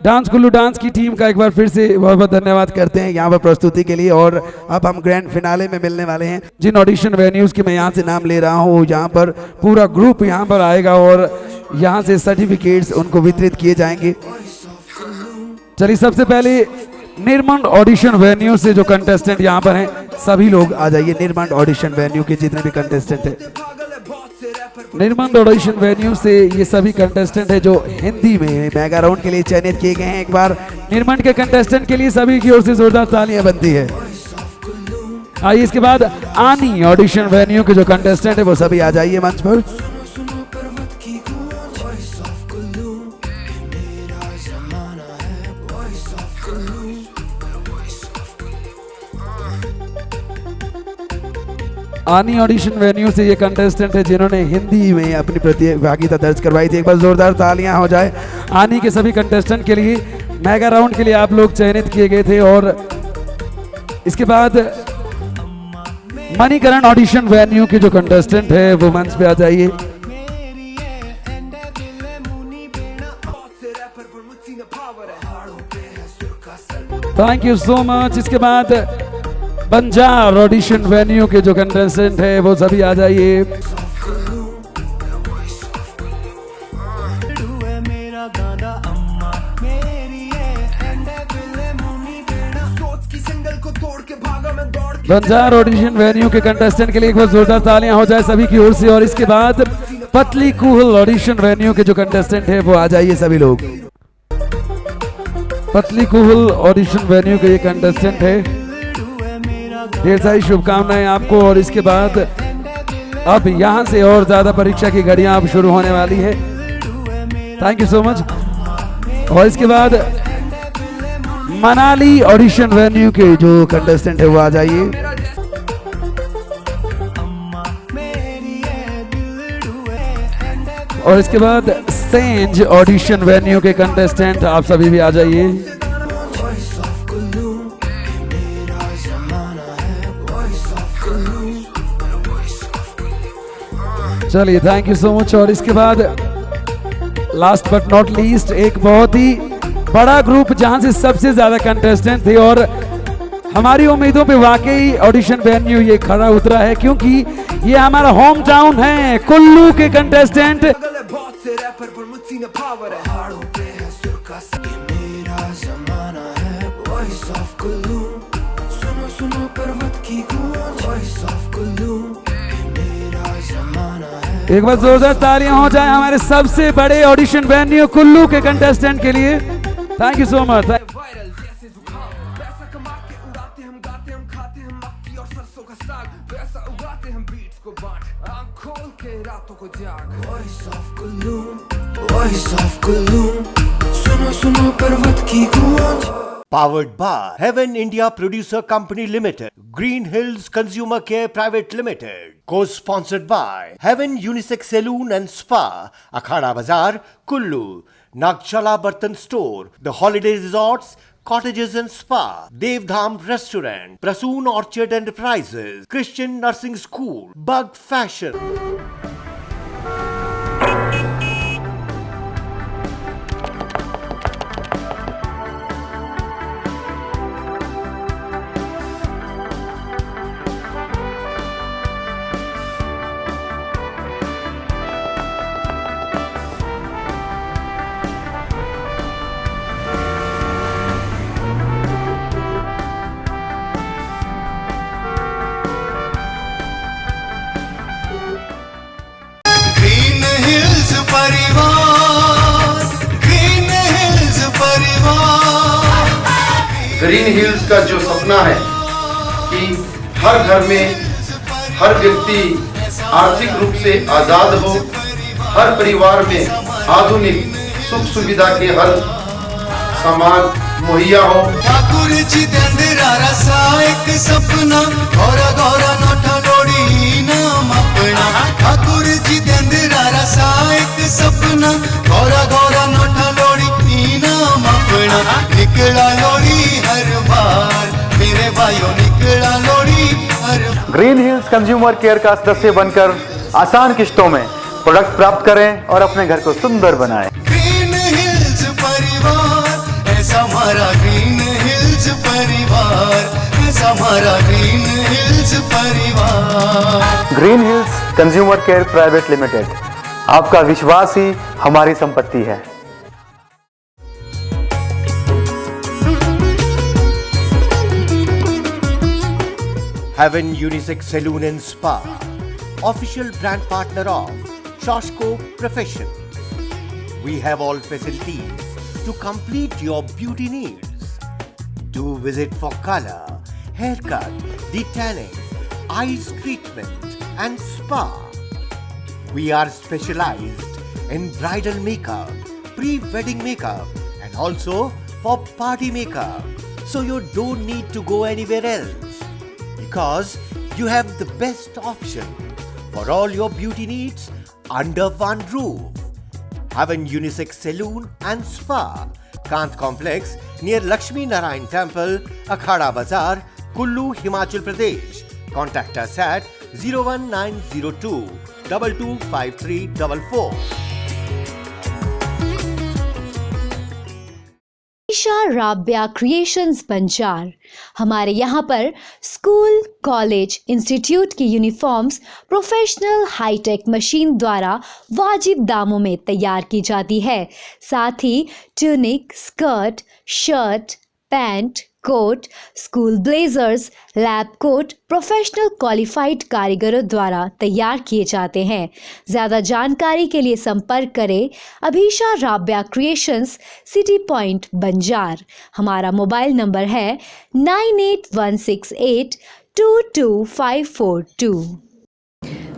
डांस कुल्लू डांस की टीम का एक बार फिर से बहुत बहुत धन्यवाद करते हैं यहाँ पर प्रस्तुति के लिए। और अब हम ग्रैंड फिनाले में मिलने वाले हैं। जिन ऑडिशन वेन्यूज की मैं यहाँ से नाम ले रहा हूँ, यहाँ पर पूरा ग्रुप यहाँ पर आएगा और यहाँ से सर्टिफिकेट्स उनको वितरित किए जाएंगे। चलिए सबसे पहले निर्मंड ऑडिशन वेन्यू से जो कंटेस्टेंट यहाँ पर हैं सभी लोग आ जाइए। निर्मंड ऑडिशन वेन्यू के जितने भी कंटेस्टेंट हैं, निर्मंड ऑडिशन वेन्यू से ये सभी कंटेस्टेंट है जो हिंदी में मेगा राउंड के लिए चयनित किए गए हैं। एक बार निर्मंड के कंटेस्टेंट के लिए सभी की ओर से जोरदार तालियां बनती है। आइए इसके बाद आनी ऑडिशन वेन्यू के जो कंटेस्टेंट है वो सभी आ जाइए मंच पर। आनी ऑडिशन वेन्यू से ये कंटेस्टेंट है जिन्होंने हिंदी में अपनी प्रतिभागिता दर्ज करवाई थी। एक बार जोरदार तालियां हो जाए आनी के सभी कंटेस्टेंट के लिए। मेगा राउंड के लिए आप लोग चयनित किए गए थे। और इसके बाद मणिकरण ऑडिशन वेन्यू के जो कंटेस्टेंट है वो मंच पे आ जाइए। Thank you so much. इसके बाद बंजार ऑडिशन वेन्यू के जो कंटेस्टेंट है वो सभी आ जाइए। बंजार ऑडिशन वेन्यू के कंटेस्टेंट के लिए एक बार जोरदार तालियां हो जाए सभी की ओर से। और इसके बाद पतली कुहल ऑडिशन वेन्यू के जो कंटेस्टेंट है वो आ जाइए सभी लोग। पतली कुहल ऑडिशन वेन्यू के ये कंटेस्टेंट है, ढेर सारी शुभकामनाएं आपको। और इसके बाद अब यहां से और ज्यादा परीक्षा की घड़ियां अब शुरू होने वाली है। Thank you so much. और इसके बाद मनाली ऑडिशन वेन्यू के जो कंटेस्टेंट है वो आ जाइए। और इसके बाद सेंज ऑडिशन वेन्यू के कंटेस्टेंट आप सभी भी आ जाइए। चलिए, थैंक यू सो मच। और इसके बाद लास्ट बट नॉट लीस्ट एक बहुत ही बड़ा ग्रुप जहां से सबसे ज्यादा कंटेस्टेंट थे और हमारी उम्मीदों पे वाकई ऑडिशन वेन्यू ये खड़ा उतरा है, क्योंकि ये हमारा होम टाउन है कुल्लू के कंटेस्टेंट। एक बार जोरदार तालियां हो जाए हमारे सबसे बड़े ऑडिशन वेन्यू कुल्लू के कंटेस्टेंट के लिए। Thank you so much. Powered by Heaven India Producer Company Limited, Green Hills Consumer Care Private Limited, co-sponsored by Heaven Unisex Saloon and Spa, Akhada Bazaar, Kullu, Nagchala Bartan Store, The Holiday Resorts, Cottages and Spa, Devdham Restaurant, Prasoon Orchard Enterprises, Christian Nursing School, Bug Fashion. Green hills का जो सपना है कि हर घर में हर व्यक्ति आर्थिक रूप से आजाद हो, हर परिवार में आधुनिक सुख सुविधा के हर सामान मुहैया हो। ठाकुर जी एक सपना गौरा गौरा नोटा लोड़ी नाम अपना। ठाकुर जी एक सपना गौरा गौरा नोटा लोड़ी नाम अपना। निकला लोड़ी हर बार मेरे भाइयों, निकला लोड़ी हर बार। ग्रीन हिल्स कंज्यूमर केयर का सदस्य बनकर आसान किश्तों में प्रोडक्ट प्राप्त करें और अपने घर को सुंदर बनाएं। ग्रीन हिल्स परिवार ऐसा हमारा, ग्रीन हिल्स परिवार ऐसा हमारा, ग्रीन हिल्स परिवार। Green Hills consumer care private limited, आपका विश्वास ही हमारी संपत्ति है। Heaven Unisex Saloon and Spa, official brand partner of Shoshko Profession. We have all facilities to complete your beauty needs. Do visit for color, haircut, detanning, eyes treatment and spa. We are specialized in bridal makeup, pre-wedding makeup and also for party makeup. So you don't need to go anywhere else, because you have the best option for all your beauty needs under one roof. Heaven Unisex Saloon and Spa, Kant Complex near Lakshmi Narayan Temple, Akhada Bazaar, Kullu, Himachal Pradesh. Contact us at 01902 225344. Isha Rabya creations Banjar. हमारे यहाँ पर school, college, institute की uniforms professional hi-tech machine द्वारा वाजिब दामों में तैयार की जाती है। साथ ही tunic, skirt, shirt, pant, coat, school blazers, lab coat professional qualified कारीगरों द्वारा तैयार किए जाते हैं। ज़्यादा जानकारी के लिए संपर्क करें अभीशा राब्या क्रिएशंस, सिटी पॉइंट बंजार। हमारा मोबाइल नंबर है 9816822542।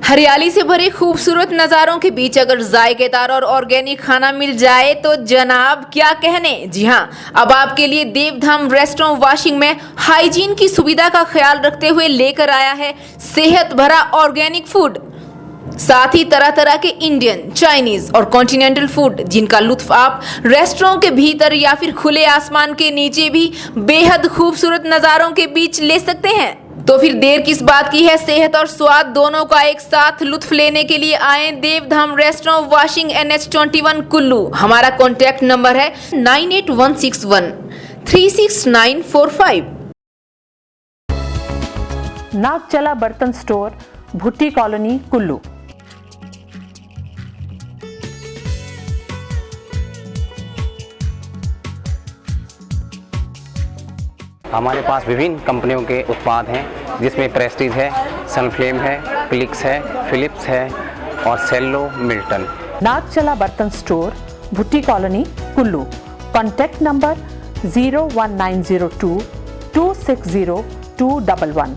हरियाली से भरे खूबसूरत नज़ारों के बीच अगर जायकेदार और ऑर्गेनिक खाना मिल जाए तो जनाब क्या कहने। जी हाँ, अब आपके लिए देवधाम रेस्टोरेंट वाशिंग में हाइजीन की सुविधा का ख्याल रखते हुए लेकर आया है सेहत भरा ऑर्गेनिक फूड, साथ ही तरह तरह के इंडियन, चाइनीज और कॉन्टिनेंटल फूड जिनका लुत्फ आप रेस्टोरेंट के भीतर या फिर खुले आसमान के नीचे भी बेहद खूबसूरत नज़ारों के बीच ले सकते हैं। तो फिर देर किस बात की है, सेहत और स्वाद दोनों का एक साथ लुत्फ लेने के लिए आए देवधाम रेस्टोरेंट वाशिंग NH21 कुल्लू। हमारा कॉन्टैक्ट नंबर है 9816136945। नागचला बर्तन स्टोर, भुट्टी कॉलोनी, कुल्लू। हमारे पास विभिन्न कंपनियों के उत्पाद हैं जिसमें प्रेस्टीज है, सनफ्लेम है, क्लिक्स है, फिलिप्स है और सेल्लो मिल्टन। नागचला बर्तन store, Bhutti colony, Kullu. Contact number 01902 260 211।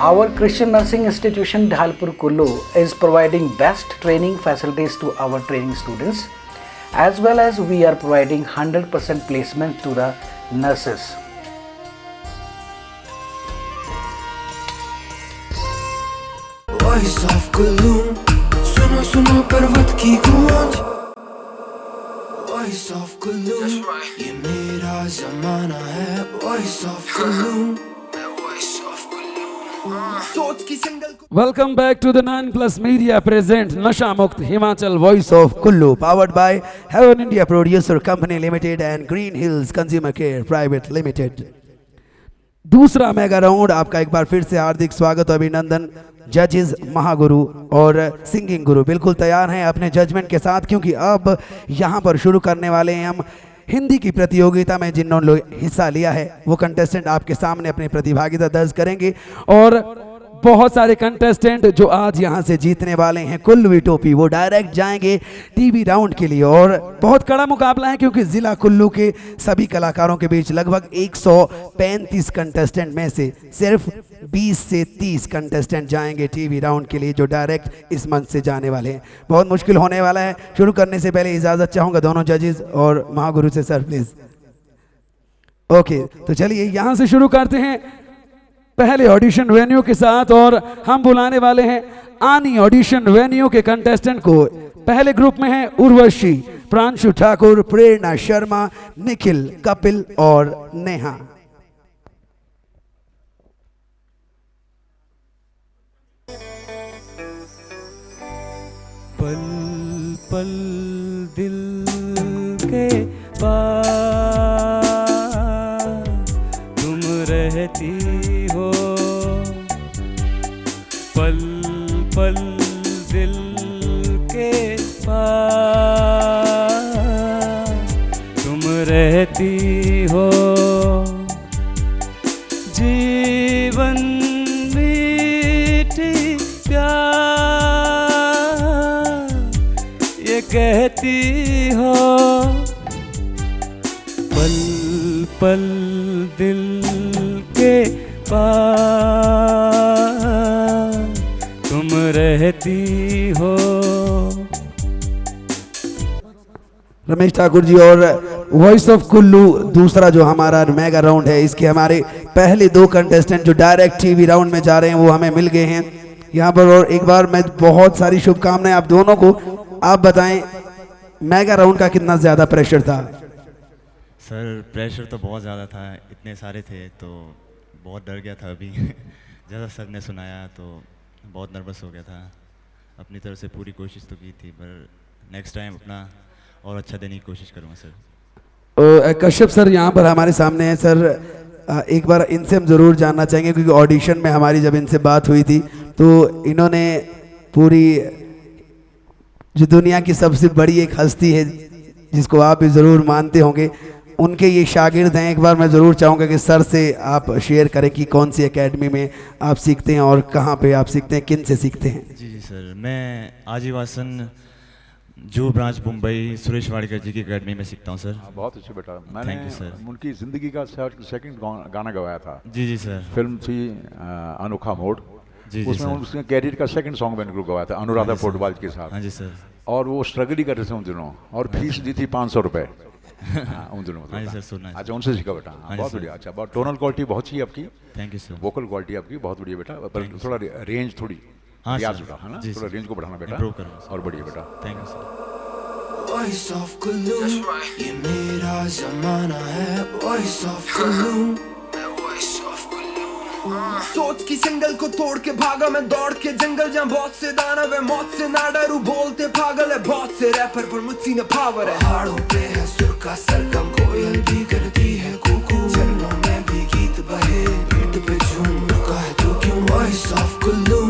Our Christian Nursing Institution Dhalpur Kullu is providing best training facilities to our training students, as well as we are providing 100% placement to the nurses. Voice of Kullu, सुनो सुनो पर्वत की गूंज। Voice of Kullu, ये मेरा ज़माना है। Voice of Kullu, Voice of Kullu। सोच की single Welcome back to the 9+ Media presents Nasha Mukt Himachal Voice of Kullu, powered by Heaven India Producer Company Limited and Green Hills Consumer Care Private Limited. दूसरा mega round आपका एक बार फिर से हार्दिक स्वागत और अभिनंदन। जजेस महागुरु और सिंगिंग गुरु बिल्कुल तैयार हैं अपने जजमेंट के साथ, क्योंकि अब यहाँ पर शुरू करने वाले हैं हम हिंदी की प्रतियोगिता में जिन्होंने हिस्सा लिया है वो कंटेस्टेंट आपके सामने अपनी प्रतिभागिता दर्ज करेंगे। और बहुत सारे कंटेस्टेंट जो आज यहाँ से जीतने वाले हैं कुल्लू टोपी, वो डायरेक्ट जाएंगे टीवी राउंड के लिए। और बहुत कड़ा मुकाबला है क्योंकि ज़िला कुल्लू के सभी कलाकारों के बीच लगभग 135 कंटेस्टेंट में से सिर्फ 20 से 30 कंटेस्टेंट जाएंगे टीवी राउंड के लिए, जो डायरेक्ट इस मंच से जाने वाले हैं। बहुत मुश्किल होने वाला है। शुरू करने से पहले इजाज़त चाहूँगा दोनों जजेस और महागुरु से, सर प्लीज़। ओके, तो चलिए यहाँ से शुरू करते हैं पहले ऑडिशन वेन्यू के साथ, और हम बुलाने वाले हैं आनी ऑडिशन वेन्यू के कंटेस्टेंट को। पहले ग्रुप में है उर्वशी, प्रांशु ठाकुर, प्रेरणा शर्मा, निखिल, कपिल और नेहा। पल पल दिल के पास तुम रहती हो, पल पल दिल के पास तुम रहती हो। जीवन मीठी प्यार ये कहती हो, पल पल दिल के पास तुम रहती हो। रमेश ठाकुर जी और वॉइस ऑफ कुल्लू दूसरा जो हमारा मेगा राउंड है, इसके हमारे पहले दो कंटेस्टेंट जो डायरेक्ट टीवी राउंड में जा रहे हैं वो हमें मिल गए हैं यहाँ पर। और एक बार मैं बहुत सारी शुभकामनाएं आप दोनों को। आप बताएं मेगा राउंड का कितना ज़्यादा प्रेशर था? सर प्रेशर तो बहुत ज़्यादा था, इतने सारे थे तो बहुत डर गया था अभी जैसा सर ने सुनाया तो बहुत नर्वस हो गया था। अपनी तरफ से पूरी कोशिश तो की थी, पर नेक्स्ट टाइम अपना और अच्छा देने की कोशिश करूँगा सर। कश्यप सर यहाँ पर हमारे सामने हैं सर। एक बार इनसे हम ज़रूर जानना चाहेंगे क्योंकि ऑडिशन में हमारी जब इनसे बात हुई थी तो इन्होंने पूरी जो दुनिया की सबसे बड़ी एक हस्ती है जिसको आप भी ज़रूर मानते होंगे, उनके ये शागिर्द हैं। एक बार मैं ज़रूर चाहूँगा कि सर से आप शेयर करें कि कौन सी एकेडमी में आप सीखते हैं और कहाँ पे आप सीखते हैं, किन से सीखते हैं। जी जी सर, मैं आजीवासन जू ब्रांच मुंबई सुरेश वाडकर जी की एकेडमी में सीखता हूँ सर। बहुत अच्छे बेटा। मैंने थैंक यू सर। उनकी ज़िंदगी का सेकंड गाना गवाया था। जी जी सर। फिल्म थी अनोखा मोड़। जी जी उसमें सर। उसके कैरियर का सेकंड सॉन्ग मैंने उनको गवाया था अनुराधा पोर्टवाल के साथ। हाँ जी सर। और वो स्ट्रगल ही कर रहे थे उन दिनों और फीस दी थी 500 रुपये उन दिनों। हाँ जी सर, सुना है। अच्छा, उनसे सीखा बेटा। हाँ जी बहुत सर। बढ़िया। अच्छा, बहुत टोनल क्वालिटी बहुत अच्छी है आपकी। Thank you sir. Vocal quality आपकी बहुत बढ़िया बेटा, पर थोड़ा रेंज थोड़ी हाँ रियाज सर। बेटा, है ना, जी थोड़ा सर। रेंज को बढ़ाना बेटा। Improve करूँगा सर। और बढ़िया बेटा। Thank you sir. Voice of Kullu, ये मेरा जमाना है। वॉइस ऑफ कुल्लू, सोच की सिंगल को तोड़ के भागा मैं दौड़ के जंगल, जहाँ बहुत से दानव है, मौत से ना डरू, बोलते पागल है बहुत से रैपर पर मुझसे न पावर है। पहाड़ों पे है सुर का सरगम, कोयल भी करती है कुकू, चरणों में भी गीत बहे, पीठ पे झूम रुका है तू क्यों। वॉइस ऑफ कुल्लू,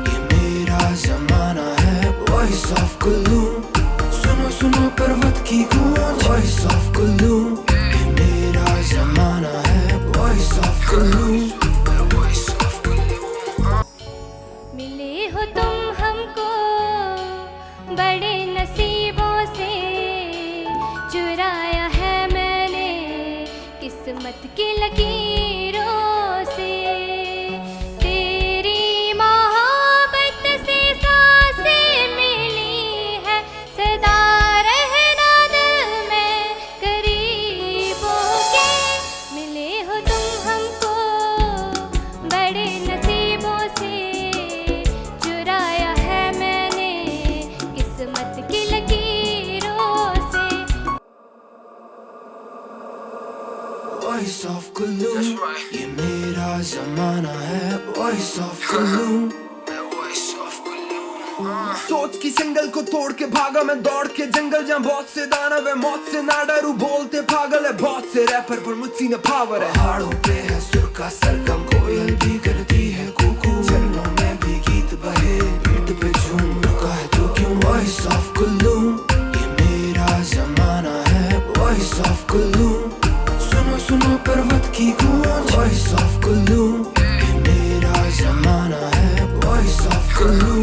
ये मेरा जमाना है। वॉइस ऑफ कुल्लू, सुनो सुनो पर्वत की गूंज। वॉइस ऑफ कुल्लू, ये मेरा जमाना है। Voice of Kullu. मिले हो तुम हमको बड़े नसीबों से, चुराया है मैंने किस्मत की लकीरों से। तेरी मोहब्बत से सांसें मिली है, सदा रहना दिल में करीब होके। मिले हो तुम हमको बड़े नसीबों से, चुराया है मैंने किस्मत की लकीरों से। वॉइस ऑफ कुल्लू, ये मेरा जमाना है। वॉइस ऑफ कुल्लू, सोच की सिंगल को तोड़ के भागा मैं दौड़ के जंगल, जहाँ बहुत से दानव है, मौत से ना डरू, बोलते पागल है बहुत से रैपर पर मुझसे न पावर है। पहाड़ों पे है सुर का सरगम, कोयल भी करती है कुकू, चरणों में भी गीत बहे, पीठ पे झूम रुका है तू क्यों। वॉइस ऑफ कुल्लू, ये मेरा जमाना है। वॉइस ऑफ कुल्लू, सुनो सुनो पर्वत की गूंज। वॉइस ऑफ कुल्लू, ये मेरा जमाना है। Voice of Kullu.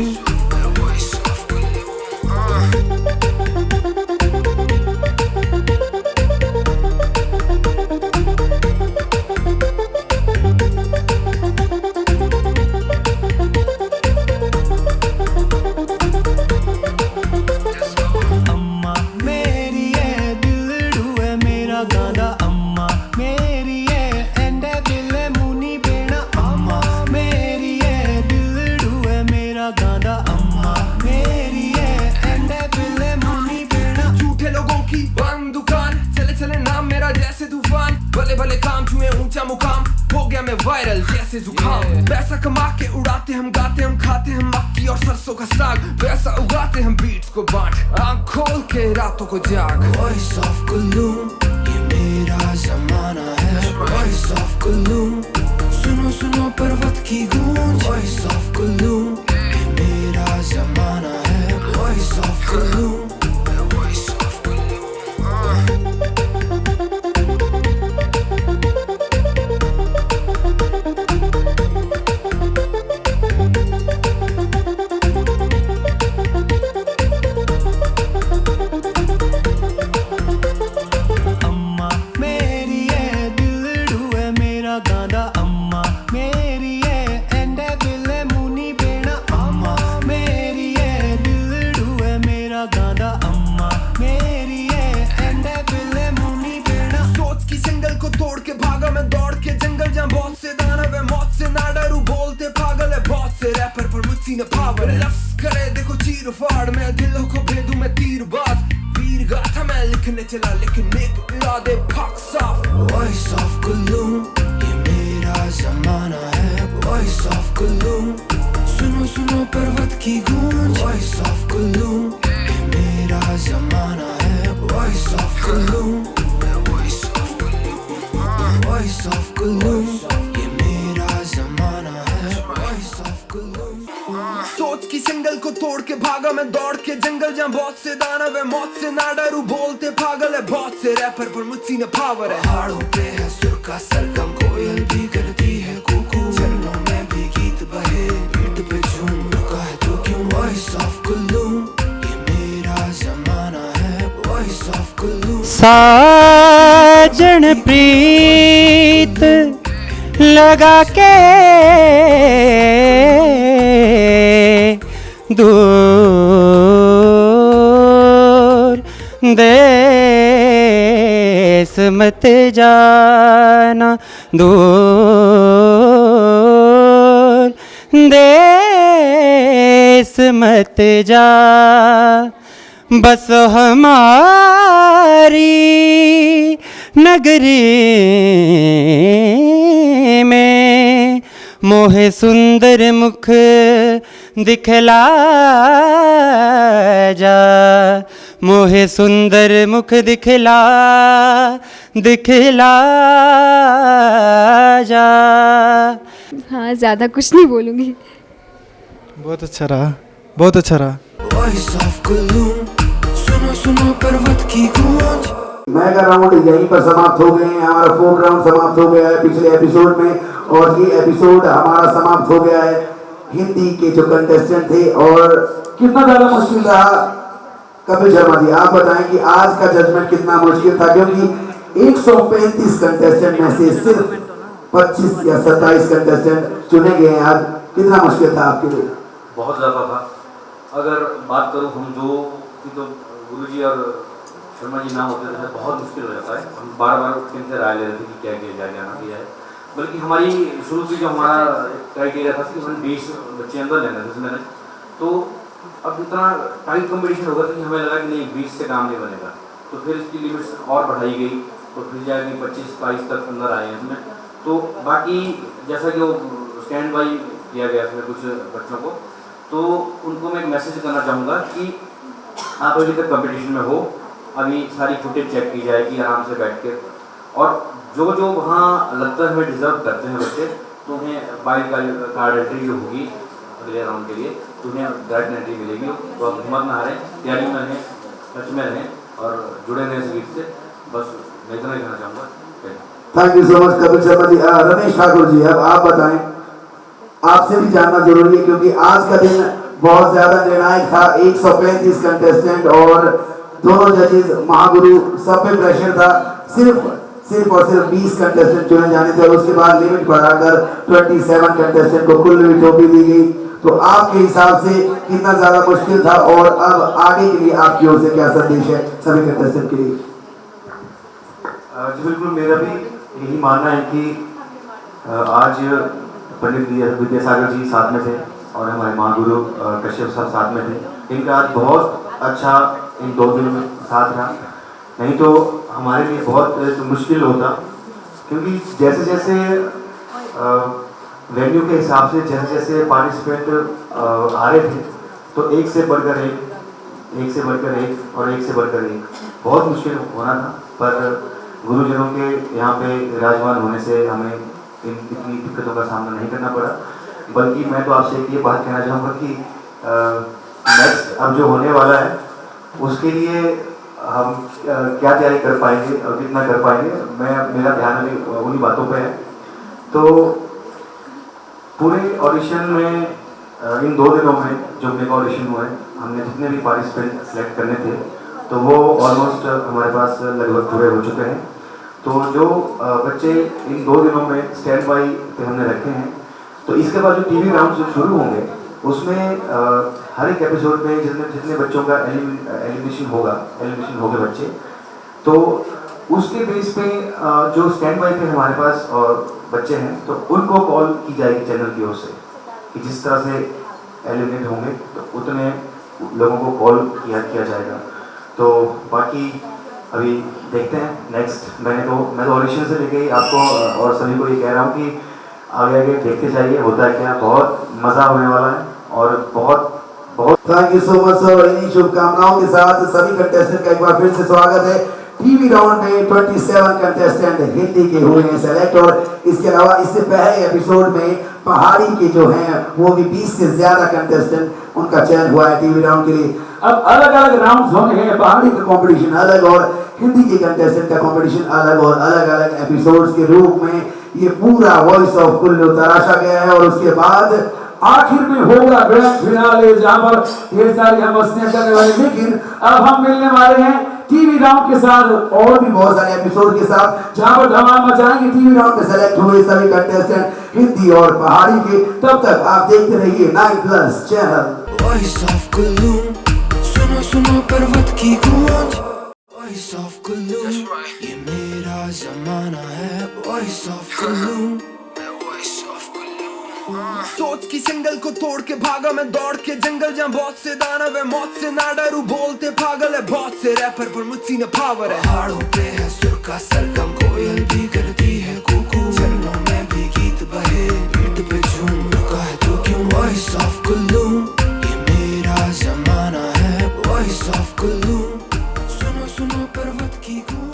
अम्मा मेरी है दिलड़ू है मेरा गांदा, अम्मा मेरी है एंडे दिल मुनी बेना। अम्मा मेरी है दिलड़ू है मेरा गांदा, अम्मा मेरी है एंडे दिल मुनी बेना। झूठे लोगों की बंद दुकान, चले चले नाम मेरा जैसे तूफान, भले भले काम छुए ऊंचा मुकाम, हो गया मैं वायरल जैसे जुकाम। पैसा कमा के उड़ाते हम, गाते हम, खाते हम मक्की और सरसों का साग, पैसा उगाते हम बीट्स को बांट, आँख खोल के रातों को जाग। वॉइस ऑफ कुल्लू, ये मेरा जमाना है। वॉइस ऑफ कुल्लू, सुनो सुनो पर्वत की गूंज। वॉइस ऑफ कुल्लू, ये मेरा जमाना है। Voice of Kullu. अम्मा मेरी है दिलड़ू है मेरा गांदा, अम्मा मेरी है एंडे दिल मुनी बेना। अम्मा मेरी है दिलड़ू है मेरा गांदा, अम्मा मेरी है एंडे दिल मुनी बेना। सोच की सिंगल को तोड़ के भागा मैं दौड़ के जंगल, जहाँ बहुत से दानव है, मौत से ना डरू, बोलते पागल है बहुत से रैपर पर मुझसे न पावर है। लफ्ज करे देखो चीर फाड़, मैं दिलों को भेदूं मैं तीरबाज, वीर गाथा मैं लिखने चला लेकिन नेक इरादे भाग साफ। वॉइस ऑफ कुल्लू, ये मेरा जमाना है। वॉइस ऑफ कुल्लू, सुनो सुनो पर्वत की गूंज। वॉइस ऑफ कुल्लू, ये मेरा जमाना है। Voice of Kullu. जंगल को तोड़ के भागा मैं दौड़ के जंगल जहाँ बहुत से दानव है मौत से ना डरू बोलते पागल है बहुत से रैपर पर मुझसे न पावर है पहाड़ों पे है सुर का सरगम कोयल भी करती है कुकू चरणों में भी गीत बहे पीठ पे झूम रुका है तो क्यों वॉइस ऑफ कुल्लू ये मेरा जमाना है वॉइस ऑफ कुल्लू साजन प्रीत लगा के दूर देश मत जाना दूर देश मत जा बस हमारी नगरी में मोहे सुंदर मुख दिखला जा मोहे सुंदर मुख दिखला जा। हाँ ज़्यादा कुछ नहीं बोलूँगी। बहुत अच्छा रहा, बहुत अच्छा रहा। वॉइस ऑफ कुल्लू सुनो सुनो पर्वत की गूंज। मेगा राउंड यहीं पर समाप्त हो गए हैं। हमारा फोक राउंड समाप्त हो गया है पिछले एपिसोड में और ये एपिसोड हमारा समाप्त हो गया है। हिंदी के जो कंटेस्टेंट थे और कितना ज्यादा मुश्किल रहा कपिल शर्मा जी आप बताएं कि आज का जजमेंट कितना मुश्किल था, क्योंकि 135 कंटेस्टेंट में से सिर्फ 25 या 27 कंटेस्टेंट चुने गए हैं। आज कितना मुश्किल था आपके लिए? बहुत ज़्यादा था। अगर बात करूँ हम दो की तो गुरुजी और शर्मा जी ना होते थे बहुत मुश्किल हो जाता है। हम बार बार इनसे राय ले रहे थे कि क्या किया जाए क्या ना किया है। बल्कि हमारी शुरू से जो हमारा क्राइटेरिया था कि हम 20 बच्चे अंदर लेना थे उसमें, तो अब इतना टाइट कंपटीशन होगा कि हमें लगा कि नहीं 20 से काम नहीं बनेगा, तो फिर इसकी लिमिट्स और बढ़ाई गई तो फिर जाके 25-22 तक अंदर आए हैं इसमें। तो बाकी जैसा कि वो स्टैंड बाई किया गया इसमें कुछ बच्चों को, तो उनको मैं एक मैसेज करना चाहूँगा कि आप अभी तक कंपटीशन में हो, अभी सारी फुटेज चेक की जाएगी आराम से बैठ के, और जो जो वहाँ लगता है हमें डिज़र्व करते हैं बच्चे तो उन्हें वाइल्ड कार्ड एंट्री जो होगी अगले राउंड के लिए तो उन्हें डायरेक्ट एंट्री मिलेगी। तो आप हिम्मत ना हारें, तैयारी में रहें, टच में रहें और जुड़े रहें इस गीत से। बस मैं इतना ही कहना चाहूँगा। Thank you so much Kapil Sharma ji. Ramesh Thakur ji अब आप बताएं, आपसे भी जानना जरूरी है क्योंकि आज का दिन बहुत ज्यादा निर्णायक था। 135 कंटेस्टेंट और दोनों जजेस महागुरु, सब पे प्रेशर था। सिर्फ और सिर्फ 20 कंटेस्टेंट चुने जाने थे और उसके बाद लिमिट बढ़ाकर 27 कंटेस्टेंट को कुल्लू ट्रॉफी दी गई। तो आपके हिसाब से कितना ज्यादा मुश्किल था और अब आगे के लिए आपकी ओर से क्या संदेश है सभी कंटेस्टेंट के लिए? जी बिल्कुल, मेरा भी यही मानना है कि आज पंडित विद्यासागर जी साथ में थे और हमारे महागुरु कश्यप साहब साथ में थे। इनका आज बहुत अच्छा इन 2 दिनों में साथ रहा, नहीं तो हमारे लिए बहुत मुश्किल होता, क्योंकि जैसे जैसे वेन्यू के हिसाब से जैसे जैसे पार्टिसिपेंट आ रहे थे तो एक से बढ़कर एक और एक से बढ़कर एक बहुत मुश्किल होना था। पर गुरुजनों के यहाँ पे विराजमान होने से हमें इतनी दिक्कतों का सामना नहीं करना पड़ा। बल्कि मैं तो आपसे ये बात कहना चाहूँगा कि नेक्स्ट अब जो होने वाला है उसके लिए हम क्या तैयारी कर पाएंगे और कितना कर पाएंगे, मेरा ध्यान अभी उन्हीं बातों पे है। तो पूरे ऑडिशन में इन 2 दिनों में जो मेगा ऑडिशन हुए हमने जितने भी पार्टिसिपेंट सेलेक्ट करने थे तो वो ऑलमोस्ट हमारे पास लगभग पूरे हो चुके हैं। तो जो बच्चे इन 2 दिनों में स्टैंड बाई पे हमने रखे हैं, तो इसके बाद जो टीवी राउंड जो शुरू होंगे उसमें हर एक एपिसोड में जितने बच्चों का एलिमिनेशन होंगे बच्चे, तो उसके बेस पे जो स्टैंड बाई पे हमारे पास और बच्चे हैं तो उनको कॉल की जाएगी चैनल की ओर से कि जिस तरह से एलिमिनेट होंगे तो उतने लोगों को कॉल किया जाएगा। तो बाकी अभी देखते हैं नेक्स्ट। मैं तो ऑडिशन से लेके आपको और सभी को ये कह रहा हूँ कि आगे देखते जाइए होता है क्या, बहुत मज़ा होने वाला है और बहुत thank you so much sir. इन्हीं शुभकामनाओं के साथ सभी कंटेस्टेंट का एक बार फिर से स्वागत है। टीवी राउंड में 27 कंटेस्टेंट हिंदी के हुए हैं सेलेक्ट और इसके अलावा इससे पहले एपिसोड में पहाड़ी के जो हैं वो भी 20 से ज्यादा कंटेस्टेंट उनका चयन हुआ है टीवी राउंड के लिए। अब अलग अलग राउंड होंगे हैं, पहाड़ी का कंपटीशन अलग और हिंदी के कंटेस्टेंट का कंपटीशन अलग, और अलग अलग एपिसोड्स के रूप में ये पूरा वॉइस ऑफ कुल्लू तराशा गया है। और उसके बाद आखिर में होगा ग्रैंड फिनाले जहां पर ढेर सारी हम मस्तियां करने वाले, लेकिन अब हम मिलने वाले हैं टीवी राउंड के साथ और भी बहुत सारे एपिसोड के साथ जहां पर धमाल मचाएंगे। टीवी राउंड में सेलेक्ट हुए सभी कंटेस्टेंट हिंदी और पहाड़ी के। तब तक आप देखते रहिए 9+ चैनल। वॉइस ऑफ कुल्लू, सुनो सुनो पर्वत की गूंज। वॉइस ऑफ कुल्लू, ये मेरा जमाना है। वॉइस ऑफ कुल्लू, सोच की सिंगल को तोड़ के भागा मैं दौड़ के जंगल, जहाँ बहुत से दानव है मौत से ना डरू, बोलते पागल है बहुत से रैपर पर मुझसे न पावर है। पहाड़ों पे है सुर का सरगम, कोयल भी करती है कुकू, चरणों में भी गीत बहे, पीठ पे झूम रुका है तू क्यों। वॉइस ऑफ कुल्लू, ये मेरा जमाना है। वॉइस ऑफ कुल्लू, सुनो सुनो पर्वत की गूंज।